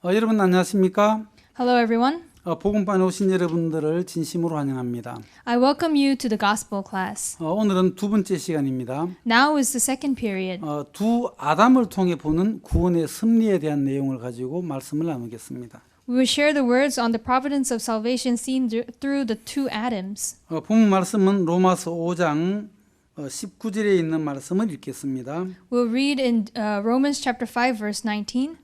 여러분 안녕하십니까? Hello, everyone. 복음반에 오신 여러분들을 진심으로 환영합니다. I welcome you to the gospel class. 오늘은 두 번째 시간입니다. Now is the second period. 두 아담을 통해 보는 구원의 섭리에 대한 내용을 가지고 말씀을 나누겠습니다. We will share the words on the providence of salvation seen through the two Adams. 본문 말씀은 로마서 5장 19절에 있는 말씀을 읽겠습니다. We'll read in Romans chapter 5, verse 19.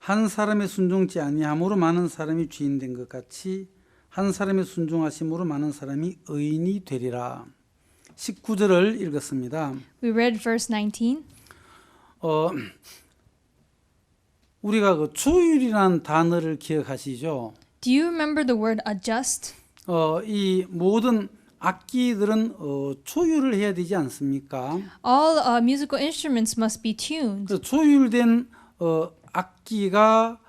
한 사람의 순종치 아니함으로 많은 사람이 주인된 것 같이 한 사람의 순종하심으로 많은 사람이 의인이 되리라. 19절을 읽었습니다. We read verse 19. 우리가 그 조율이라는 단어를 기억하시죠? Do you remember the word adjust? 이 모든 악기들은 조율을 해야 되지 않습니까? All musical instruments must be tuned. 그 조율된 악기가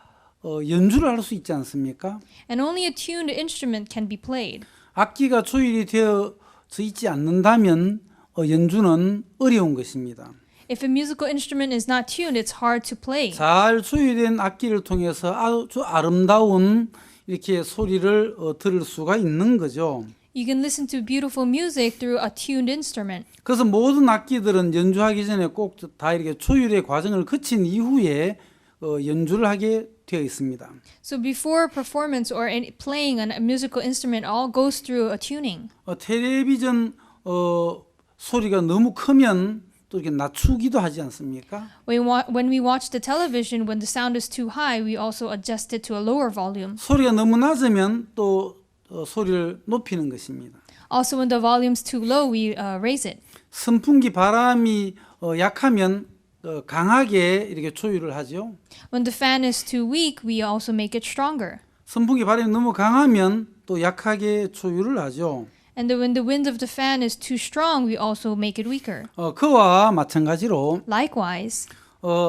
연주를 할 수 있지 않습니까? And only a tuned instrument can be played. 악기가 조율이 되어져 있지 않는다면 연주는 어려운 것입니다. If a musical instrument is not tuned, it's hard to play. 잘 조율된 악기를 통해서 아주 아름다운 이렇게 소리를 들을 수가 있는 거죠. You can listen to beautiful music through a tuned instrument. 그래서 모든 악기들은 연주하기 전에 꼭 다 이렇게 조율의 과정을 거친 이후에 연주를 하게 되어 있습니다. So before performance or playing a musical instrument all goes through a tuning. 텔레비전 소리가 너무 크면 또 이렇게 낮추기도 하지 않습니까? When we watch the television, when the sound is too high, we also adjust it to a lower volume. 소리가 너무 낮으면 또 소리를 높이는 것입니다. Also, when the volume's too low, we raise it. 선풍기 바람이 약하면 강하게 이렇게 조율을 하죠. When the fan is too weak, we also make it stronger. 선풍기 바람이 너무 강하면 또 약하게 조율을 하죠. And when the wind of the fan is too strong, we also make it weaker. 그와 마찬가지로 Likewise,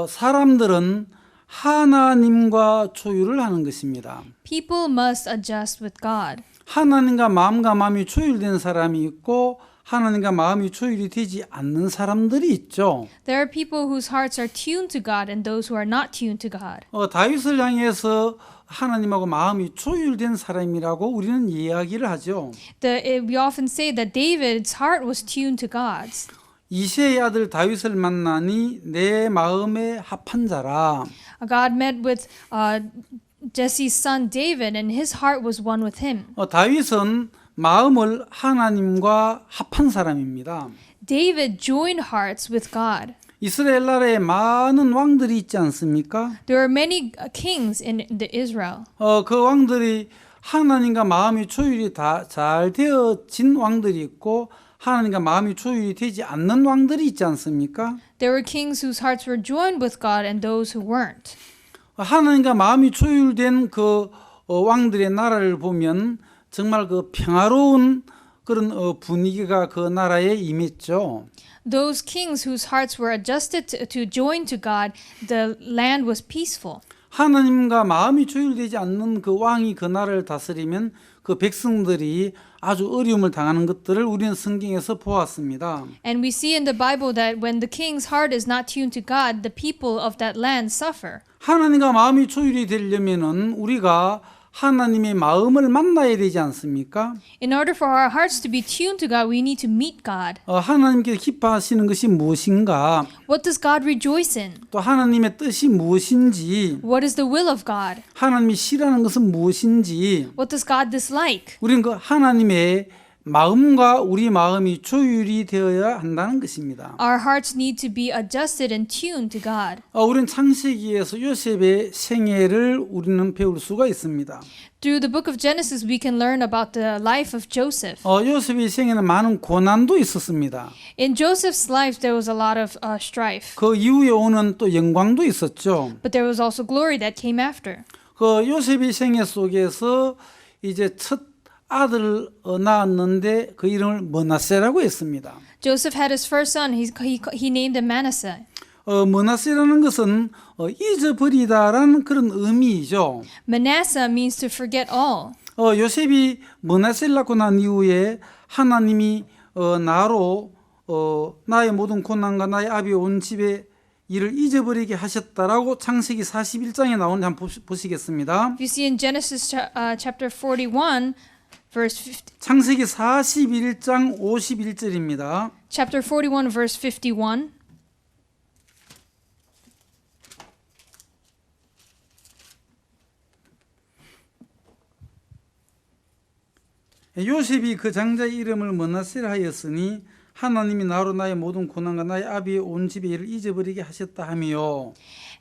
사람들은 하나님과 조율을 하는 것입니다. people must adjust with God. 하나님과 마음이 조율된 사람이 있고 하나님과 마음이 조율이 되지 않는 사람들이 있죠. There are people whose hearts are tuned to God and those who are not tuned to God. 다윗을 향해서 하나님하고 마음이 조율된 사람이라고 우리는 이야기를 하죠. We often say that David's heart was tuned to God's. 이새의 아들 다윗을 만나니 내 마음에 합한 자라. God met with Jesse's son David, and his heart was one with him. 다윗은 마음을 하나님과 합한 사람입니다. David joined hearts with God. 이스라엘 나라에 많은 왕들이 있지 않습니까? There are many kings in Israel. 그 왕들이 하나님과 마음이 조율이 다 잘 되어진 왕들이 있고 하나님과 마음이 조율이 되지 않는 왕들이 있지 않습니까? There were kings whose hearts were joined with God and those who weren't. 하나님과 마음이 조율된 그 왕들의 나라를 보면 정말 그 평화로운 그런 분위기가 그 나라에 임했죠. Those kings whose hearts were adjusted to join to God, the land was peaceful. 하나님과 마음이 조율되지 않는 그 왕이 그 나라를 다스리면 그 백성들이 아주 어려움을 당하는 것들을 우리는 성경에서 보았습니다. And we see in the Bible that when the king's heart is not tuned to God, the people of that land suffer. 하나님과 마음이 조율이 되려면은 우리가 하나님의 마음을 만나야 되지 않습니까? In order for our hearts to be tuned to God, we need to meet God. 하나님께서 기뻐하시는 것이 무엇인가? What does God rejoice in? 또 하나님의 뜻이 무엇인지, What is the will of God? 하나님이 싫어하는 것은 무엇인지, What does God dislike? 우리는 그 하나님의 마음과 우리 마음이 조율이 되어야 한다는 것입니다. Our hearts need to be adjusted and tuned to God. 우리는 창세기에서 요셉의 생애를 우리는 배울 수가 있습니다. Through the book of Genesis, we can learn about the life of Joseph. 요셉의 생애는 많은 고난도 있었습니다. In Joseph's life, there was a lot of strife, 그 이후에 오는 또 영광도 있었죠. but there was also glory that came after. 그 요셉의 생애 속에서 이제 첫 아들을 낳았는데 그 이름을 머나세라고 했습니다. Joseph had his first son. He named him Manasseh. 머나세라는 것은 잊어버리다라는 그런 의미이죠. Manasseh means to forget all. 요셉이 머나세를 낳고 난 이후에 하나님이 나로 나의 모든 고난과 나의 아비 온 집에 이를 잊어버리게 하셨다라고 창세기 41장에 나오는데 한번 보시겠습니다. If you see in Genesis chapter 41, verse 50, 창세기 41장 51절입니다. chapter 41, verse 51. 요셉이 그 장자의 이름을 므낫세라 하였으니 하나님이 나로 나의 모든 고난과 나의 아비의 온 집의 일을 잊어버리게 하셨다 하며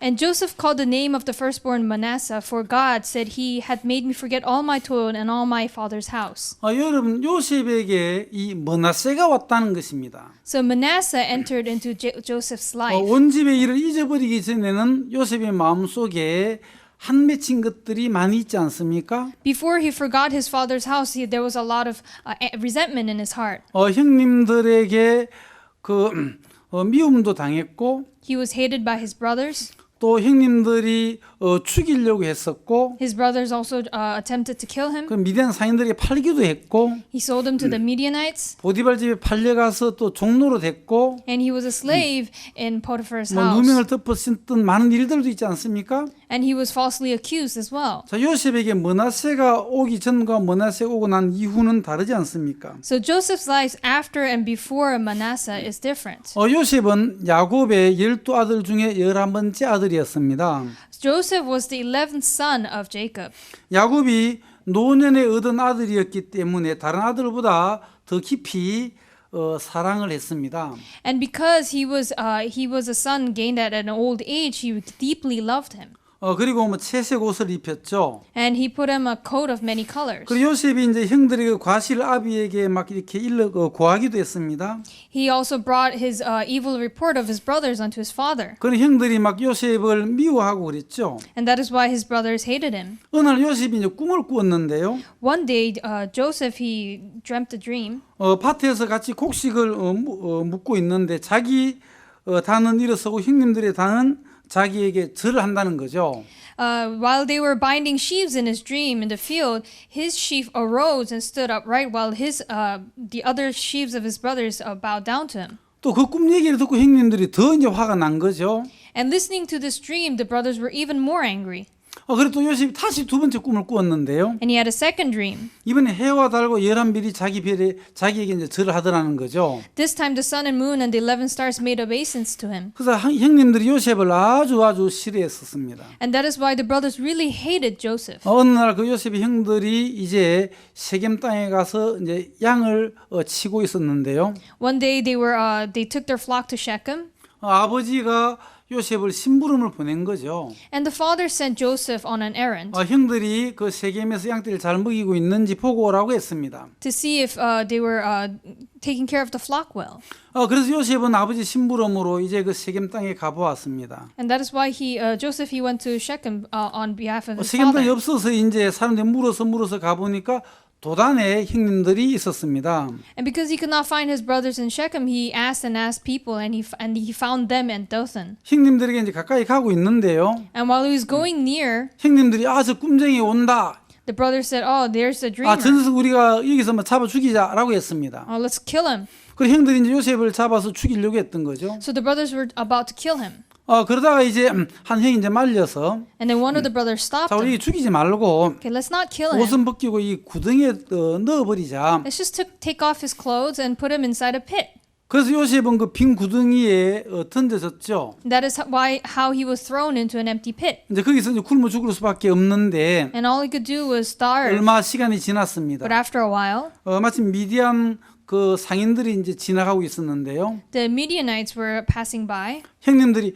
And Joseph called the name of the firstborn Manasseh, for God said he had made me forget all my toil and all my father's house. 여러분 요셉에게 이 므낫세가 왔다는 것입니다. So Manasseh entered into Joseph's life. 온 집의 일을 잊어버리기 전에는 요셉의 마음속에 한 맺힌 것들이 많이 있지 않습니까? Before he forgot his father's house, there was a lot of resentment in his heart. 형님들에게 미움도 당했고 He was hated by his brothers. 또 형님들이 죽이려고 했었고 His brothers also attempted to kill him. 그 미디안 상인들에게 팔기도 했고 He sold him to the Midianites, 보디발 집에 팔려가서 또 종로로 됐고 and he was a slave in Potiphar's 뭐 house. 누명을 덮었던 많은 일들도 있지 않습니까? And he was falsely accused as well. 자, 요셉에게 므낫세가 오기 전과 므낫세가 오고 난 이후는 다르지 않습니까? So Joseph's life after and before Manasseh is different. 요셉은 야곱의 12아들 중에 11번째 아들이었습니다. Joseph was the 11th son of Jacob. 야곱이 노년에 얻은 아들이었기 때문에 다른 아들보다 더 깊이 사랑을 했습니다. And because he was a son gained at an old age, he deeply loved him. 그리고 뭐 채색 옷을 입혔죠. And he put him a coat of many colors. 그리고 요셉이 이제 형들에게 과실 아비에게 막 이렇게 고하기도 했습니다. He also brought his evil report of his brothers unto his father. 그런 형들이 막 요셉을 미워하고 그랬죠. And that is why his brothers hated him. 어느 날 요셉이 이제 꿈을 꾸었는데요. One day, Joseph, he dreamt a dream. 밭에서 같이 곡식을 묻고 있는데 자기 단은 일어서고 형님들의 단은 자기에게 절을 한다는 거죠. While they were binding sheaves in his dream in the field, his sheaf arose and stood upright, while the other sheaves of his brothers bowed down to him. 또 그 꿈 얘기를 듣고 형님들이 더 이제 화가 난 거죠. And listening to this dream, the brothers were even more angry. 그래 또 요셉이 다시 두 번째 꿈을 꾸었는데요. And he had a second dream. 이번에 해와 달고 11별이 자기에게 이제 절을 하더라는 거죠. This time the sun and moon and the 11 stars made obeisance to him. 그래서 형님들이 요셉을 아주 싫어했었습니다. And that is why the brothers really hated Joseph. 어느 날 그 요셉의 형들이 이제 세겜 땅에 가서 이제 양을 치고 있었는데요. One day they took their flock to Shechem. 아버지가 요셉을 심부름을 보낸 거죠. And the father sent Joseph on an errand 형들이 그 세겜에서 양떼를 잘 먹이고 있는지 보고 오라고 했습니다. to see if they were taking care of the flock well. 그래서 요셉은 아버지 심부름으로 이제 그 세겜 땅에 가보았습니다. And that is why Joseph went to Shechem on behalf of his 세겜 땅이 father. 없어서 이제 사람들이 물어서 가보니까 도단에 형님들이 있었습니다. And because he could not find his brothers in Shechem, he asked people, and he found them in Dothan. 형님들에게 이제 가까이 가고 있는데요. And while he was going near, 형님들이 저 꿈쟁이 온다. the brothers said, "Oh, there's the dreamer. 전서 우리가 여기서 뭐 잡아 죽이자라고 했습니다. Let's kill him." 그리고 형들이 이제 요셉을 잡아서 죽이려고 했던 거죠. So the brothers were about to kill him. 그러다가 이제 한 형이 이제 말려서 And then one of the brothers stopped 자 우리 him. 죽이지 말고 Okay, let's not kill him. 옷은 벗기고 이 구덩이에 넣어버리자. Let's just take off his clothes and put him inside a pit. 그래서 요셉은 그 빈 구덩이에 던져졌죠. That is how he was thrown into an empty pit. 이제 거기서 이제 굶어 죽을 수밖에 없는데 And all he could do was starve. 얼마 시간이 지났습니다. But after a while, 마침 미디안 그 상인들이 이제 지나가고 있었는데요. the Midianites were passing by. 형님들이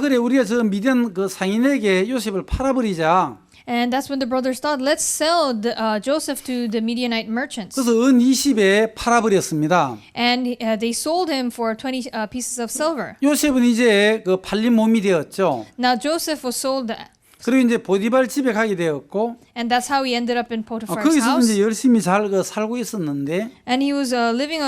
그래 우리가 저 미디안 그 상인에게 요셉을 팔아버리자. And that's when the brothers thought, let's sell Joseph to the Midianite merchants. 그래서 은 20에 팔아버렸습니다. And they sold him for 20 pieces of silver. 요셉은 이제 그 팔린 몸이 되었죠. Now Joseph was sold, 그리고 이제 보디발 집에 가게 되었고, and that's how he ended up in Potiphar's 거기서 house. 이제 열심히 잘 살고 있었는데, And he was living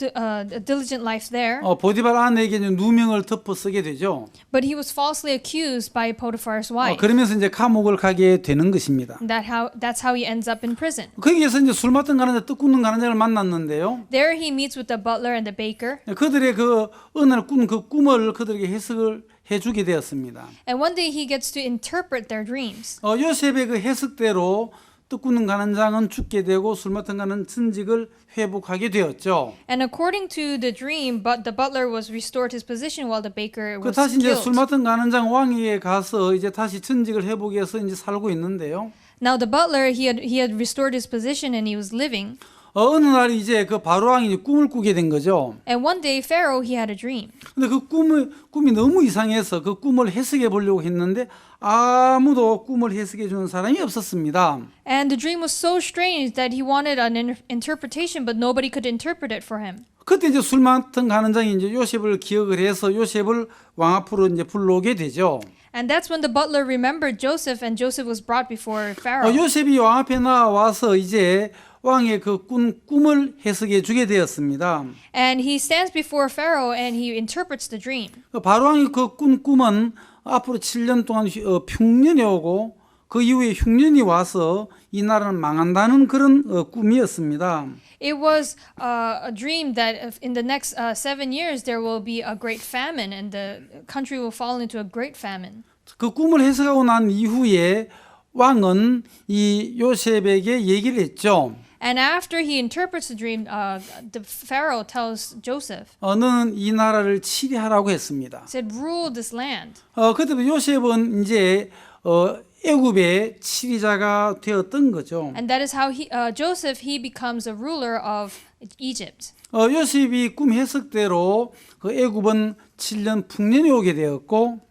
a diligent life there. 보디발 아내에게 이제 누명을 덮어 쓰게 되죠. But he was falsely accused by Potiphar's wife. 그러면서 이제 감옥을 가게 되는 것입니다. That's how he ends up in prison. 거기에서 이제 술 맡은 가난자, 떡 굽는 가난자를 만났는데요. There he meets with the butler and the baker. 그들의 그 어느 날 꾼 그 꿈을 그들에게 해석을 해주게 되었습니다. And one day he gets to interpret their dreams. 요셉의 그 해석대로 떡 굽는 가난장은 죽게 되고 술 맡은 가는 천직을 회복하게 되었죠. And according to the dream, but the butler was restored his position while the baker 그 was 다시 이제 술 killed. 맡은 가난장 왕에게 가서 이제 다시 천직을 회복해서 이제 살고 있는데요. Now the butler he had restored his position and he was living. 어느 날 이제 그 바로 왕이 이제 꿈을 꾸게 된 거죠. And one day Pharaoh he had a dream. 근데 그 꿈이 너무 이상해서 그 꿈을 해석해 보려고 했는데 아무도 꿈을 해석해 주는 사람이 없었습니다. And the dream was so strange that he wanted an interpretation, but nobody could interpret it for him. 그때 이제 술 맡은 가난장이 이제 요셉을 기억을 해서 요셉을 왕 앞으로 이제 불러오게 되죠. And that's when the butler remembered Joseph, and Joseph was brought before Pharaoh. 요셉이 왕 앞에 나와서 이제 왕의 그 꿈을 해석해 주게 되었습니다. And he stands before Pharaoh and he interprets the dream. 바로 왕이 그 꿈은 앞으로 7년 동안 흉년이 오고 그 이후에 흉년이 와서 이 나라는 망한다는 그런 꿈이었습니다. It was a dream that in the next 7 years there will be a great famine and the country will fall into a great famine. 그 꿈을 해석하고 난 이후에 왕은 이 요셉에게 얘기를 했죠. And after he interprets the dream, the Pharaoh tells Joseph, 너는 이 나라를 치리하라고 했습니다. said, rule this land. 그때부터 요셉은 이제 애굽의 치리자가 되었던 거죠. And that is how Joseph he becomes a ruler of Egypt. 요셉이 꿈 해석대로 그 애굽은 7년 풍년이 오게 되었고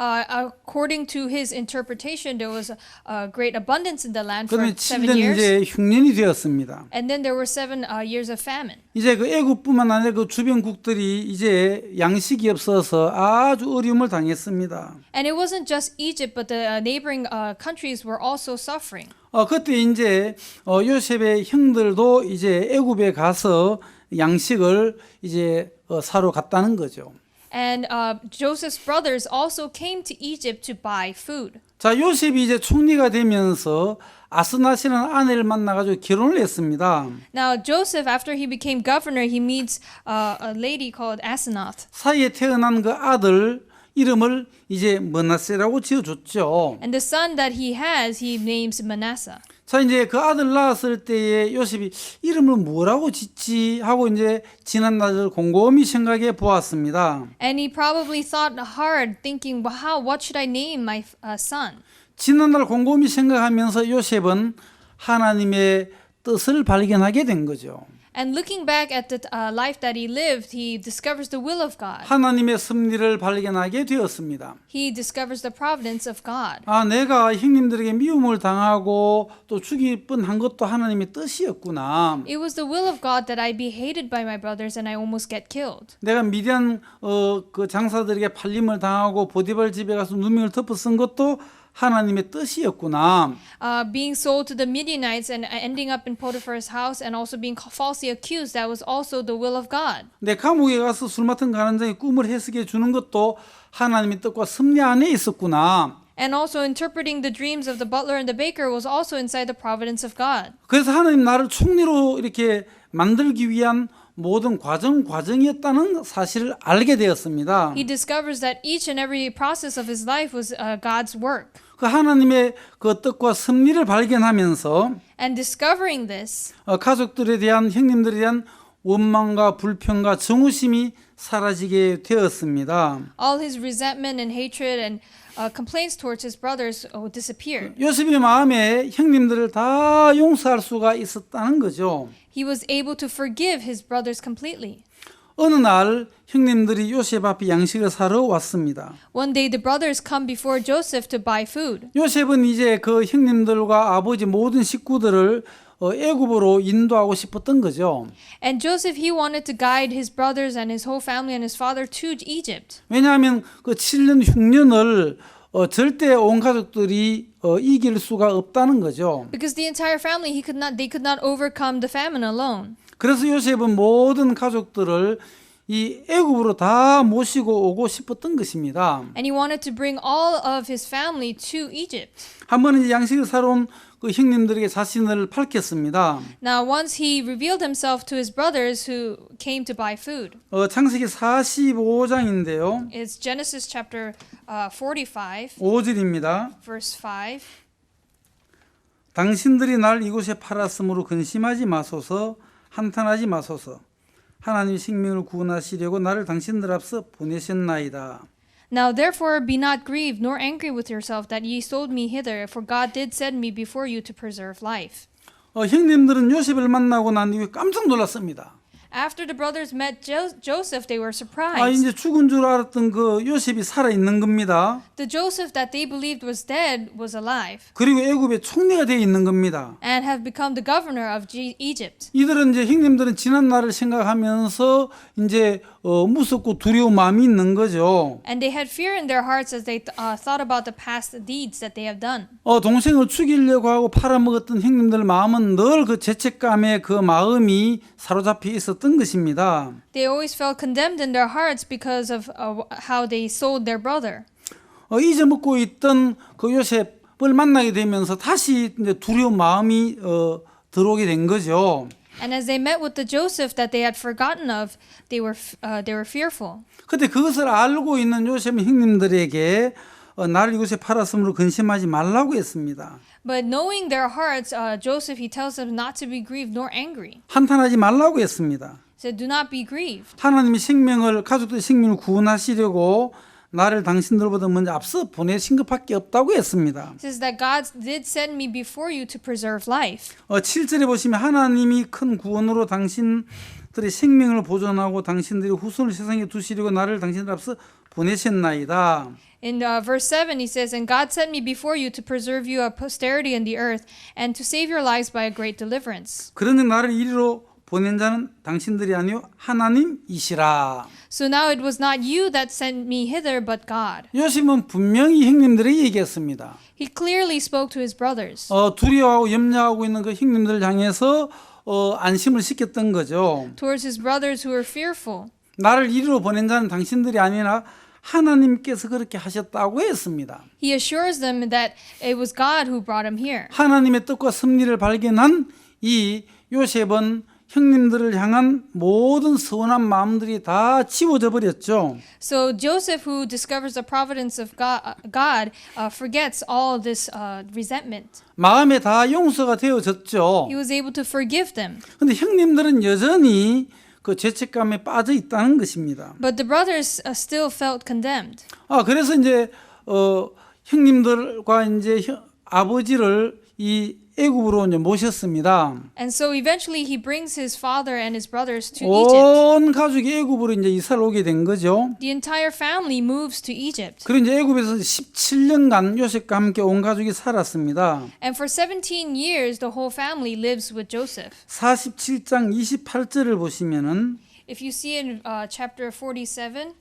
According to his interpretation, there was a great abundance in the land for 그다음에 7 7년 years. 이제 흉년이 되었습니다. And then there were 7 years of famine. 이제 그 애굽뿐만 아니라 그 주변국들이 이제 양식이 없어서 아주 어려움을 당했습니다. And it wasn't just Egypt, but the neighboring countries were also suffering. 그때 이제 요셉의 형들도 이제 애굽에 가서 양식을 이제 사러 갔다는 거죠. And Joseph's brothers also came to Egypt to buy food. 자, 요셉이 이제 총리가 되면서 아스낫이라는 아내를 만나가지고 결혼을 했습니다. Now Joseph, after he became governor, he meets a lady called Asenath. 사이에 태어난 그 아들 이름을 이제 머나세라고 지어줬죠. And the son that he has, he names Manasseh. 자, 이제 그 아들 낳았을 때에 요셉이 이름을 뭐라고 짓지 하고 이제 지난 날을 곰곰이 생각해 보았습니다. And he probably thought hard, thinking, well, what should I name my son? 지난 날 곰곰이 생각하면서 요셉은 하나님의 뜻을 발견하게 된 거죠. And looking back at the life that he lived, he discovers the will of God. 하나님의 섭리를 발견하게 되었습니다. He discovers the providence of God. 내가 형님들에게 미움을 당하고 또 죽일 뻔한 것도 하나님의 뜻이었구나. It was the will of God that I be hated by my brothers and I almost get killed. 내가 미디안 그 장사들에게 팔림을 당하고 보디발 집에 가서 누명을 덮어 쓴 것도 하나님의 뜻이었구나. Being sold to the Midianites and ending up in Potiphar's house and also being falsely accused, that was also the will of God. 내 감옥에 가서 술 맡은 가난장의 꿈을 해석해 주는 것도 하나님의 뜻과 섭리 안에 있었구나. And also interpreting the dreams of the butler and the baker was also inside the providence of God. 그래서 하나님 나를 총리로 이렇게 만들기 위한 모든 과정이었다는 사실을 알게 되었습니다. He discovers that each and every process of his life was God's work. 그 하나님의 그 뜻과 섭리를 발견하면서 And discovering this, 가족들에 대한 형님들에 대한 원망과 불평과 정오심이 사라지게 되었습니다. all his resentment and hatred and complaints towards his brothers disappeared. 요셉의 마음에 형님들을 다 용서할 수가 있었다는 거죠. He was able to forgive his brothers completely. 어느 날 형님들이 요셉 앞에 양식을 사러 왔습니다. One day the brothers come before Joseph to buy food. 요셉은 이제 그 형님들과 아버지 모든 식구들을 애굽으로 인도하고 싶었던 거죠. And Joseph, he wanted to guide his brothers and his whole family and his father to Egypt. 왜냐하면 그 7년 흉년을 절대 온 가족들이 이길 수가 없다는 거죠. Because the entire family, they could not overcome the famine alone. 그래서 요셉은 모든 가족들을 이 애굽으로 다 모시고 오고 싶었던 것입니다. And he wanted to bring all of his family to Egypt. 한 번은 이제 양식을 사러 온 그 형님들에게 자신을 밝혔습니다. Now, once he revealed himself to his brothers who came to buy food. 창세기 45장인데요. It's Genesis chapter 45, 5절입니다. verse 5. 당신들이 날 이곳에 팔았으므로 근심하지 마소서, 한탄하지 마소서. 하나님이 생명을 구원하시려고 나를 당신들 앞서 보내셨나이다. Now therefore be not grieved nor angry with yourself that ye sold me hither, for God did send me before you to preserve life. 형님들은 요셉을 만나고 난 이후에 깜짝 놀랐습니다. After the brothers met Joseph, they were surprised. 이제 죽은 줄 알았던 그 요셉이 살아 있는 겁니다. The Joseph that they believed was dead was alive 그리고 애굽의 총리가 되어 있는 겁니다. and have become the governor of Egypt. 이들은 이제 형님들은 지난 날을 생각하면서 이제 무섭고 두려운 마음이 있는 거죠. And they had fear in their hearts as they thought about the past deeds that they have done. 동생을 죽이려고 하고 팔아먹었던 형님들 마음은 늘 그 죄책감에 그 마음이 사로잡혀 있었던 것입니다. They always felt condemned in their hearts because of how they sold their brother. 잊어먹고 있던 그 요셉을 만나게 되면서 다시 이제 두려운 마음이 들어오게 된 거죠. And as they met with the Joseph that they had forgotten of, they were fearful. 그때 그것을 알고 있는 요셉은 형님들에게 나를 이곳에 팔았으므로 근심하지 말라고 했습니다. But knowing their hearts, Joseph, he tells them not to be grieved nor angry. 한탄하지 말라고 했습니다. He said, do not be grieved. 하나님이 가족들의 생명을 구원하시려고 나를 당신들보다 먼저 앞서 보내신 것밖에 없다고 했습니다. He says that God did send me before you to preserve life. 7절에 보시면 하나님이 큰 구원으로 당신들의 생명을 보존하고 당신들의 후손을 세상에 두시려고 나를 당신들 앞서 보내셨나이다. In verse 7, he says, and God sent me before you to preserve you a posterity in the earth and to save your lives by a great deliverance. 그러니 나를 이리로 보낸 자는 당신들이 아니요 하나님이시라. So now it was not you that sent me hither, but God. 요셉은 분명히 형님들에게 얘기했습니다. He clearly spoke to his brothers. 두려워하고 염려하고 있는 그 형님들을 향해서 안심을 시켰던 거죠. Towards his brothers who were fearful. 나를 이리로 보낸 자는 당신들이 아니라 하나님께서 그렇게 하셨다고 했습니다. He assures them that it was God who brought him here. 하나님의 뜻과 섭리를 발견한 이 요셉은 형님들을 향한 모든 서운한 마음들이 다 지워져 버렸죠. So Joseph, who discovers the providence of God forgets all this resentment. 마음에 다 용서가 되어졌죠. He was able to forgive them. 근데 형님들은 여전히 그 죄책감에 빠져 있다는 것입니다. But the brothers still felt condemned. 그래서 이제 형님들과 이제 아버지를 이 애굽으로 이제 모셨습니다. And so eventually he brings his father and his brothers to Egypt. 온 가족이 애굽으로 이제 이사를 오게 된 거죠. The entire family moves to Egypt. 그리고 이제 애굽에서 17년간 요셉과 함께 온 가족이 살았습니다. And for 17 years the whole family lives with Joseph. 47장 28절을 보시면은 If you see in chapter 47,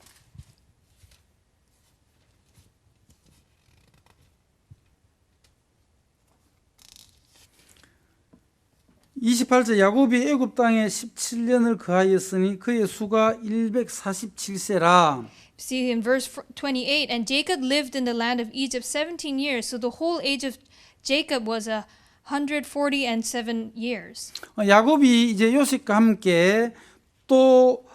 28절 야곱이 애굽 땅에 17년을 거하였으니 그의 수가 147세라. see in verse 28, and Jacob lived in the land of Egypt 17 years, so the whole age of Jacob was 147 years. 야곱이 이제 요셉과 함께 또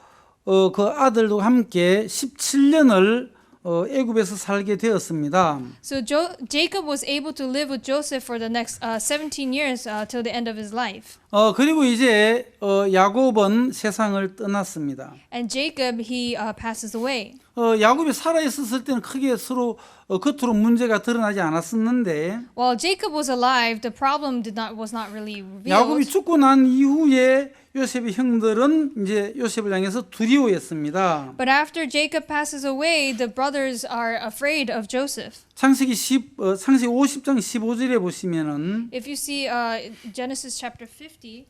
그 아들도 함께 17년을 애굽에서 살게 되었습니다. So Jacob was able to live with Joseph for the next 17 years till the end of his life. 그리고 이제 야곱은 세상을 떠났습니다. And Jacob, he passes away. 야곱이 살아 있었을 때는 크게 서로 겉으로 문제가 드러나지 않았었는데 While Jacob was alive, the problem was not really 야곱이 revealed. 죽고 난 이후에 요셉의 형들은 이제 요셉을 향해서 두려워했습니다. But after Jacob passes away, the brothers are afraid of Joseph. 창세기 50장 15절에 보시면은 If you see Genesis chapter 50,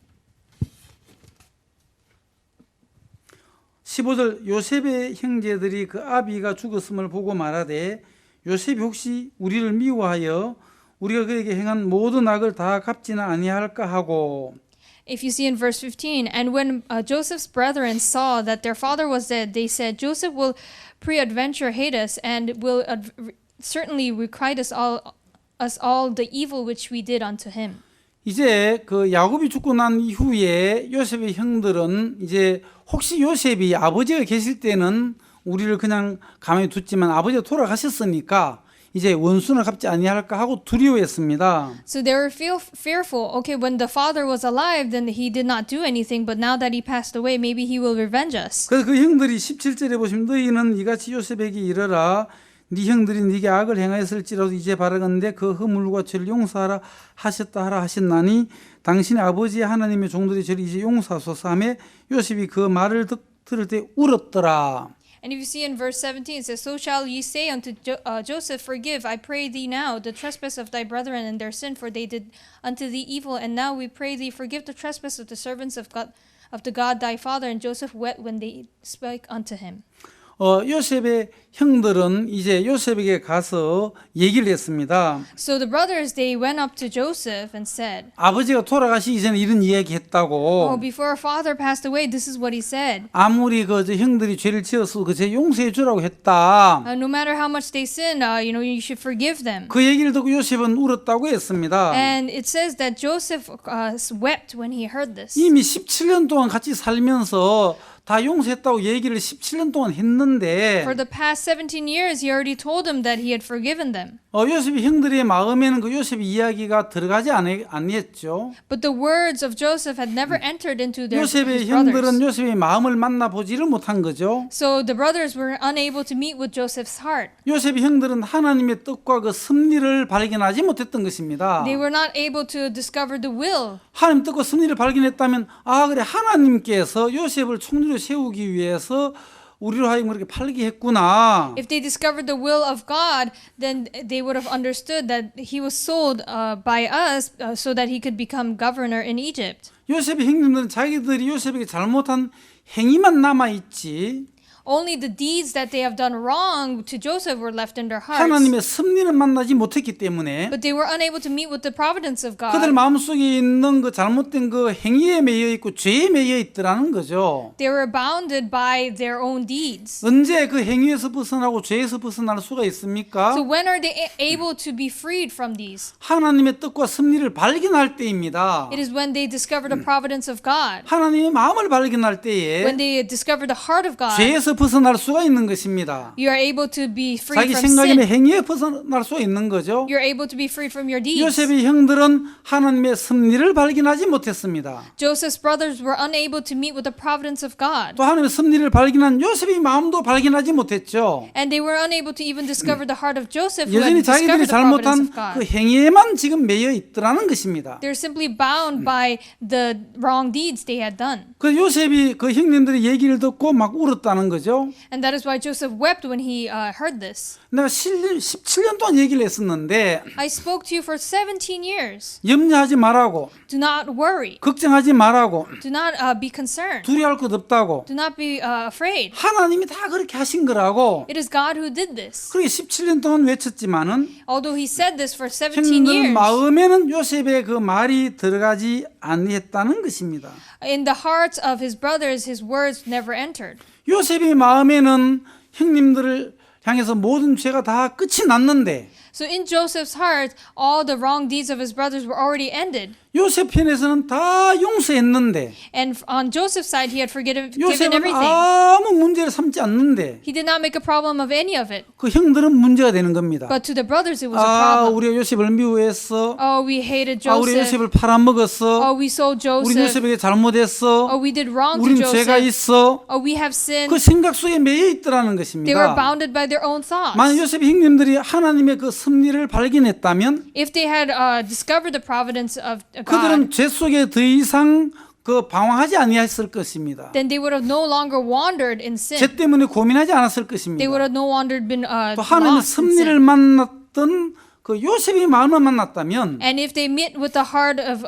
15절 요셉의 형제들이 그 아비가 죽었음을 보고 말하되 요셉이 혹시 우리를 미워하여 우리가 그에게 행한 모든 악을 다 갚지는 아니할까 하고. If you see in verse 15, and when Joseph's brethren saw that their father was dead, they said, Joseph will peradventure hate us and will certainly requite us all the evil which we did unto him. 이제 그 야곱이 죽고 난 이후에 요셉의 형들은 이제 혹시 요셉이 아버지가 계실 때는 우리를 그냥 가만히 뒀지만 아버지가 돌아가셨으니까 이제 원수는 갚지 아니할까 하고 두려워했습니다. So they were fearful. Okay, when the father was alive, then he did not do anything. But now that he passed away, maybe he will revenge us. 그래서 그 형들이 17절에 보시면 너희는 이같이 요셉에게 이르라 네 형들이 네게 악을 행하였을지라도 이제 바라건대 그 허물과 죄를 용서하라 하셨다 하라 하셨나니 당신의 아버지 하나님의 종들이 저를 이제 용서하소서 하며 요셉이 그 말을 들을 때 울었더라. And if you see in verse 17, it says, So shall ye say unto Joseph, Forgive, I pray thee now, the trespass of thy brethren and their sin, for they did unto thee evil. And now we pray thee, forgive the trespass of the servants of God, of the God thy father. And Joseph wept when they spake unto him. 요셉의 형들은 이제 요셉에게 가서 얘기를 했습니다. So the brothers, they went up to Joseph and said, 아버지가 돌아가시기 전에 이런 이야기 했다고. Oh, before our father passed away, this is what he said. 아무리 저 형들이 죄를 지어서 그 죄 용서해 주라고 했다. No matter how much they sinned, you should forgive them. 그 얘기를 듣고 요셉은 울었다고 했습니다. And it says that Joseph wept when he heard this. 이미 17년 동안 같이 살면서 다 용서했다고 얘기를 17년 동안 했는데 For the past 17 years, he already told them that he had forgiven them. 요셉의 형들의 마음에는 그 요셉의 이야기가 들어가지 아니했죠. But the words of Joseph had never entered into his 요셉의 형들은 brothers. 요셉의 마음을 만나보지를 못한 거죠. So the brothers were unable to meet with Joseph's heart. 요셉의 형들은 하나님의 뜻과 그 섭리를 발견하지 못했던 것입니다. They were not able to discover the will. 하나님 뜻과 섭리를 발견했다면 그래 하나님께서 요셉을 총리로 세우기 위해서 우리로 하여금 그렇게 팔게 했구나. If they discovered the will of God, then they would have understood that he was sold by us so that he could become governor in Egypt. 요셉의 형님들은 자기들이 요셉에게 잘못한 행위만 남아있지 Only the deeds that they have done wrong to Joseph were left in their hearts. 하나님의 섭리를 만나지 못했기 때문에 But they were unable to meet with the providence of 그들 God. 마음속에 있는 그 잘못된 그 행위에 매여 있고 죄에 매여 있더라는 거죠. They were bounded by their own deeds. 언제 그 행위에서 벗어나고 죄에서 벗어날 수가 있습니까? So when are they able to be freed from these? 하나님의 뜻과 섭리를 발견할 때입니다. It is when they discover the providence of God. 하나님의 마음을 발견할 때에 When they discover the heart of God, 죄에서 벗어날 수가 있는 것입니다. you are able to be free 자기 from 생각이나 sin. 행위에 벗어날 수가 있는 거죠. You're able to be free from your deeds. 요셉의 형들은 하나님의 섭리를 발견하지 못했습니다. Joseph's brothers were unable to meet with the providence of God. 또 하나님의 섭리를 발견한 요셉의 마음도 발견하지 못했죠. And they were unable to even discover the heart of Joseph who had 여전히 discovered 자기들이 the providence 잘못한 of God. 그 행위에만 지금 매여 있더라는 것입니다. They're simply bound by the wrong deeds they had done. 그 요셉이 그 형님들의 얘기를 듣고 막 울었다는 거죠. And that is why Joseph wept when he heard this. 내가 17년 동안 얘기를 했었는데 I spoke to you for 17 years. 염려하지 말라고 Do not worry. 걱정하지 말라고 Do not be concerned. 두려워할 것 없다고 Do not be afraid. 하나님이 다 그렇게 하신 거라고 It is God who did this. 그렇게 17년 동안 외쳤지만은 Although he said this for 17 형님들 years, 마음에는 요셉의 그 말이 들어가지 아니했다는 것입니다. in the hearts of his brothers, his words never entered. 요셉의 마음에는 형님들을 향해서 모든 죄가 다 끝이 났는데 So in Joseph's heart, all the wrong deeds of his brothers were already ended. 요셉 편에서는 다 용서했는데 And on Joseph's side, he had given 요셉은 everything. 아무 문제를 삼지 않는데 He did not make a problem of any of it. 그 형들은 문제가 되는 겁니다. But to the brothers, it was a problem. 우리가 요셉을 미워했어. Oh, we hated 우리 Joseph. 요셉을 팔아먹었어. Oh, we sold 우리 Joseph. 요셉에게 잘못했어. Oh, we did wrong to 우린 죄가 Joseph. 있어. Oh, we have sinned. 그 생각 속에 매여 있더라는 They were 것입니다. bounded by their own thoughts. 만약 요셉의 형님들이 하나님의 그 섭리를 발견했다면 If they had discovered the providence of 그들은 God, 죄 속에 더 이상 그 방황하지 아니했을 것입니다. then they would have no longer wandered in 죄 sin. 때문에 고민하지 않았을 They would 것입니다. have no longer been 또 하나님의 lost in 섭리를 sin. 만났던 그 요셉의 마음을 만났다면 And if they met with the heart of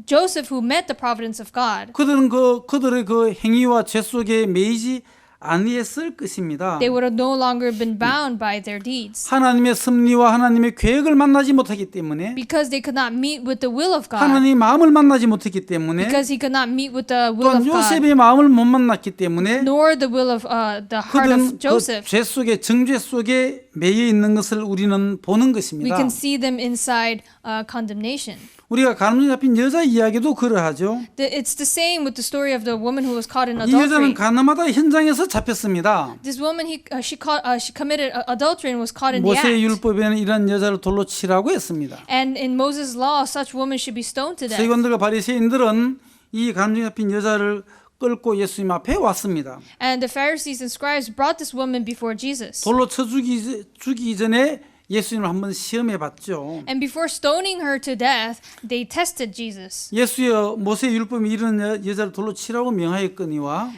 Joseph, who met the providence of God, 그들은 그들의 그 행위와 죄 속에 매이지 아니했을 것입니다. They would have no longer been bound by their deeds. 하나님의 섭리와 하나님의 계획을 만나지 못하기 때문에, Because they could not meet with the will of God. 하나님의 마음을 만나지 못했기 때문에, Because he could not meet with the will 또한 of God. 요셉의 마음을 못 만났기 때문에 Nor the will of the heart 그들은 of Joseph. 그죄 속에 정죄 속에 매여 있는 것을 우리는 보는 We 것입니다. can see them inside condemnation. 우리가 가늠죄 잡힌 여자 이야기도 그러하죠. It's the same with the story of the woman who was caught in 이 여자는 adultery. 가늠하다 현장에서 잡혔습니다. This woman, she committed adultery and was caught in the 모세의 act. 율법에는 이런 여자를 돌로 치라고 했습니다. And in Moses' law, such woman should be stoned to death. 서기관들과 바리새인들은 이 가늠죄 잡힌 여자를 끌고 예수님 앞에 왔습니다. And the Pharisees and scribes brought this woman before Jesus. 돌로 쳐 죽이기 전에 예수님을 한번 시험해 봤죠. And before stoning her to death, they tested Jesus. 예수여 모세의 율법에 이런 여자를 돌로 치라고 명하였거니와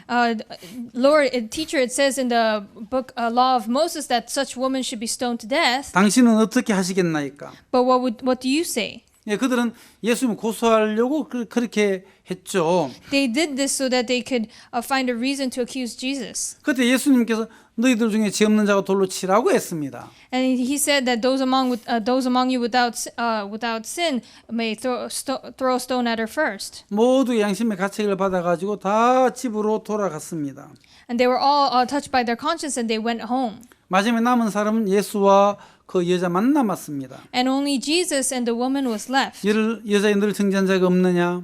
Lord, teacher, it says in the book law of Moses that such woman should be stoned to death. 당신은 어떻게 하시겠나이까? But what do you say? 예, 그들은 예수님을 고소하려고 그렇게 했죠. They did this so that they could find a reason to accuse Jesus. 그때 예수님께서 너희들 중에 죄 없는 자가 돌로 치라고 했습니다. And he said that those among you without sin may throw a stone at her first. 모두 양심의 가책을 받아가지고 다 집으로 돌아갔습니다. And they were all touched by their conscience and they went home. 마지막에 남은 사람은 예수와 그 여자만 남았습니다. And only Jesus and the woman was left. 여자의 너를 정죄한 자가 없느냐?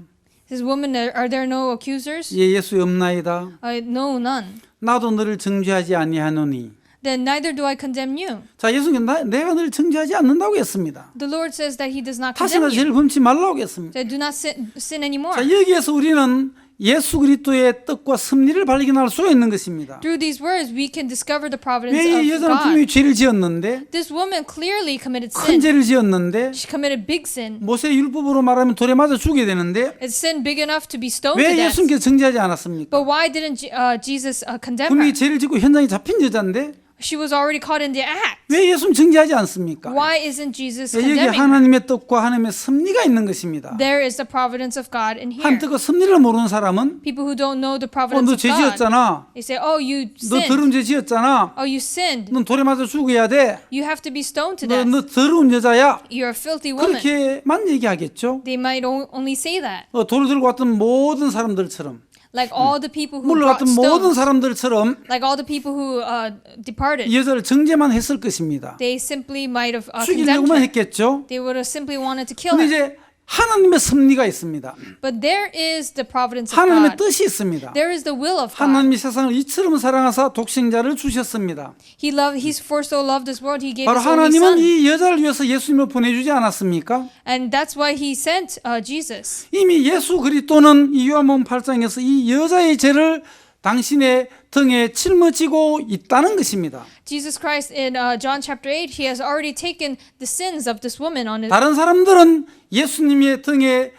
This woman, are there no accusers? 예, 예수 없나이다. No, none. 나도 너를 정죄하지 아니하노니. Then neither do I condemn you. 자, 예수님은 내가 너를 정죄하지 않는다고 했습니다. The Lord says that He does not 다시 condemn 말해서 you. 죄를 범치 말라고 했습니다. That do not sin anymore. 자, 여기에서 우리는 예수 그리스도의 뜻과 섭리를 발견할 수가 있는 것입니다. Through these words, we can discover the providence 왜 이 of 여자는 분명히 God. 죄를 지었는데, This woman clearly committed 큰 sin. 죄를 지었는데, She committed big sin. 모세 율법으로 말하면 돌에 맞아 죽게 되는데, It's sin big enough to be stoned to 왜 death. 예수님께서 정죄하지 않았습니까? But why didn't Jesus condemn 분명히 her? 죄를 짓고 현장에 잡힌 여자인데 She was already caught in the act. 왜 예수님 정죄하지 않습니까? Why isn't Jesus 여기 condemning her? 하나님의 뜻과 하나님의 섭리가 있는 것입니다. There is the providence of God in here. 하나님 뜻과 섭리를 모르는 사람은 People who don't know the 너 providence of 죄 God, 지었잖아. they say, "Oh, you 너 sinned. 더러운 죄 지었잖아. Oh, you sinned. 넌 돌에 맞아 죽어야 돼. You have to be stoned to 너 death. 더러운 여자야. You're a filthy woman." 그렇게만 얘기하겠죠. They might only say that. 돌을 들고 왔던 모든 사람들처럼, Like all the people who 물러갔던 brought 모든 stones, 사람들처럼 like all the people who departed, 이 여자를 정죄만 했을 것입니다. they simply might have condemned 죽이려고만 her. 했겠죠. They would have simply wanted to kill 근데 her. 이제 하나님의 섭리가 있습니다. But there is the providence of 하나님의 God. 뜻이 있습니다. There is the will of God. 하나님이 세상을 이처럼 사랑하사 독생자를 주셨습니다. He for so loved this world, He gave 바로 His only 하나님은 Son. 이 여자를 위해서 예수님을 보내주지 않았습니까? And that's why He sent Jesus. 이미 예수 그리스도는 이 요한복음 8장에서 이 여자의 죄를 당신의 등에 짊어지고 있다는 것입니다. Jesus Christ in John chapter 8, He has already taken the sins of this woman on His. 다른 사람들은 예수님의 등에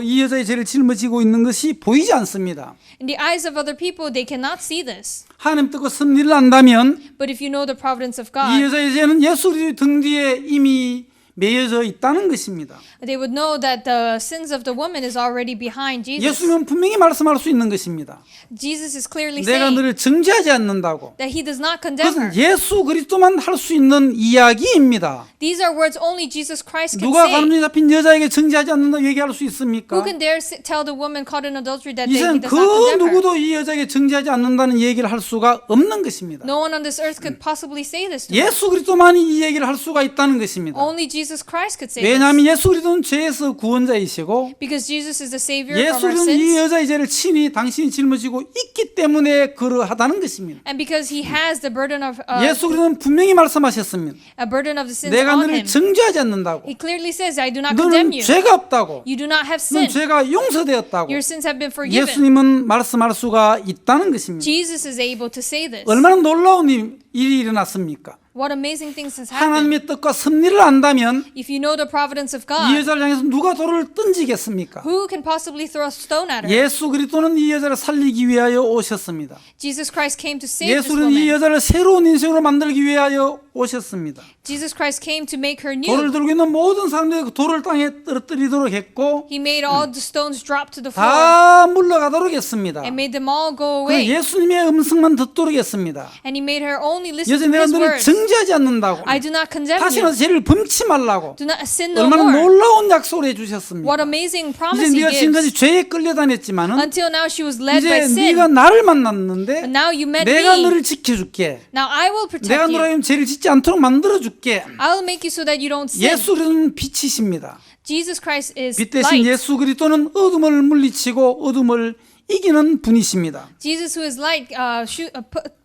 이 여자의 죄를 짊어지고 있는 것이 보이지 않습니다. In the eyes of other people, they cannot see this. 하나님 뜻과 섭리를 안다면 But if you know the providence of 이 God, 여자의 죄는 예수 그리스도 등 뒤에 이미 매여져 있다는 것입니다. they would know that the sins of the woman is already behind Jesus. 예수님은 분명히 말씀할 수 있는 것입니다. Jesus is clearly 내가 saying 너를 정죄하지 않는다고. that He does not condemn her. 그것은 예수 그리스도만 할 수 있는 이야기입니다. These are words only Jesus Christ can 누가 say. 가늠죄 잡힌 여자에게 정죄하지 않는다고 얘기할 수 있습니까? Who can dare tell the woman caught in adultery that 이 He 세상 does 그 not condemn her? 누구도 이 여자에게 정죄하지 않는다는 얘기를 할 수가 없는 것입니다. No one on this earth could possibly say this to her. 예수 그리스도만이 이 얘기를 할 수가 있다는 것입니다. Only Jesus Christ could say this. 왜냐하면 예수 그리스도는 죄에서 구원자이시고 Because Jesus is the Savior 예수 from our 그리스도는 이 sins. 여자의 죄를 친히 당신이 짊어지고 있기 때문에 그러하다는 것입니다. And because He has the burden of 예수 그리스도는 분명히 말씀하셨습니다. a burden of the sins 내가 on 너를 Him. 정죄하지 않는다고. He clearly says, I do not condemn 너는 you. 죄가 없다고. You do not have 넌 sin. 죄가 용서되었다고. Your sins have been forgiven. 예수님은 말씀할 수가 있다는 것입니다. Jesus is able to say this. 얼마나 놀라운 일이 일어났습니까? What amazing things has happened. 하나님의 뜻과 섭리를 안다면 If you know the providence of 이 God, 여자를 향해서 누가 돌을 던지겠습니까? who can possibly throw a stone at her? 예수 그리스도는 이 여자를 살리기 위하여 오셨습니다. Jesus Christ came to save this 예수는 이 woman. 여자를 새로운 인생으로 만들기 위하여 오셨습니다. Jesus Christ came to make her 돌을 new. 들고 있는 모든 사람들이 그 돌을 땅에 떨어뜨리도록 했고 He made all the stones drop to the floor 다 물러가도록 했습니다. and made them all go 그 away. 예수님의 음성만 듣도록 했습니다. And he made her only listen 여전히 to 내가 his 너를 words. 정죄하지 않는다고, I do not condemn 다시는 you. 죄를 범치 말라고 Do not sin no 얼마나 more. 놀라운 약속을 해주셨습니까? What amazing 이제 promise he 네가 지금까지 gives. 죄에 끌려다녔지만은 Until now she was led by 이제 sin. 네가 나를 만났는데 But now you met 내가 me. 너를 지켜줄게. Now I will 내가 protect you. 너라면 죄를 짓지 않도록 만들어줄게. I will make you so that you don't sin. 예수 그리스도는 빛이십니다. Jesus Christ is 빛 대신 light. 예수 그리스도는 어둠을 물리치고 어둠을 이기는 분이십니다. Jesus who is light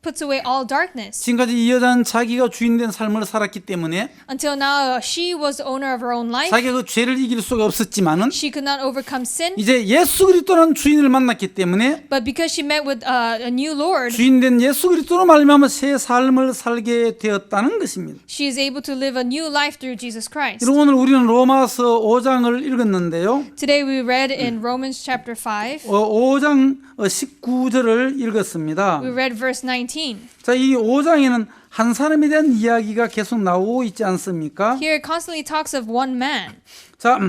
puts away all darkness. 지금까지 이 여자는 자기가 주인된 삶을 살았기 때문에 Until now she was the owner of her own life. 자기가 그 죄를 이길 수가 없었지만은 She could not overcome sin. 이제 예수 그리스도라는 주인을 만났기 때문에 But because she met with a new Lord, 주인된 예수 그리스도로 말미암아 새 삶을 살게 되었다는 것입니다. she is able to live a new life through Jesus Christ. 여러분, 오늘 우리는 로마서 5장을 읽었는데요. Today we read in Romans chapter 5. 5장 19절을 읽었습니다. We read verse 19. 자, 이 5장에는 한 사람에 대한 이야기가 계속 나오고 있지 않습니까? Here it constantly talks of one man. 자,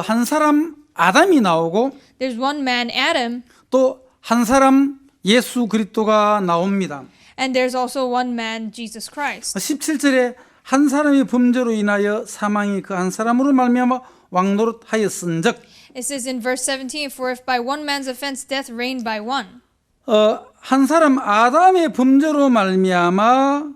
한 사람 아담이 나오고 There's one man, Adam, 또 한 사람 예수 그리스도가 나옵니다. and there's also one man, Jesus Christ. 17절에 한 사람의 범죄로 인하여 사망이 그 한 사람으로 말미암아 왕노릇하였은즉, It says in verse 17, for if by one man's offense death reigned by one. 한 사람 아담의 범죄로 말미암아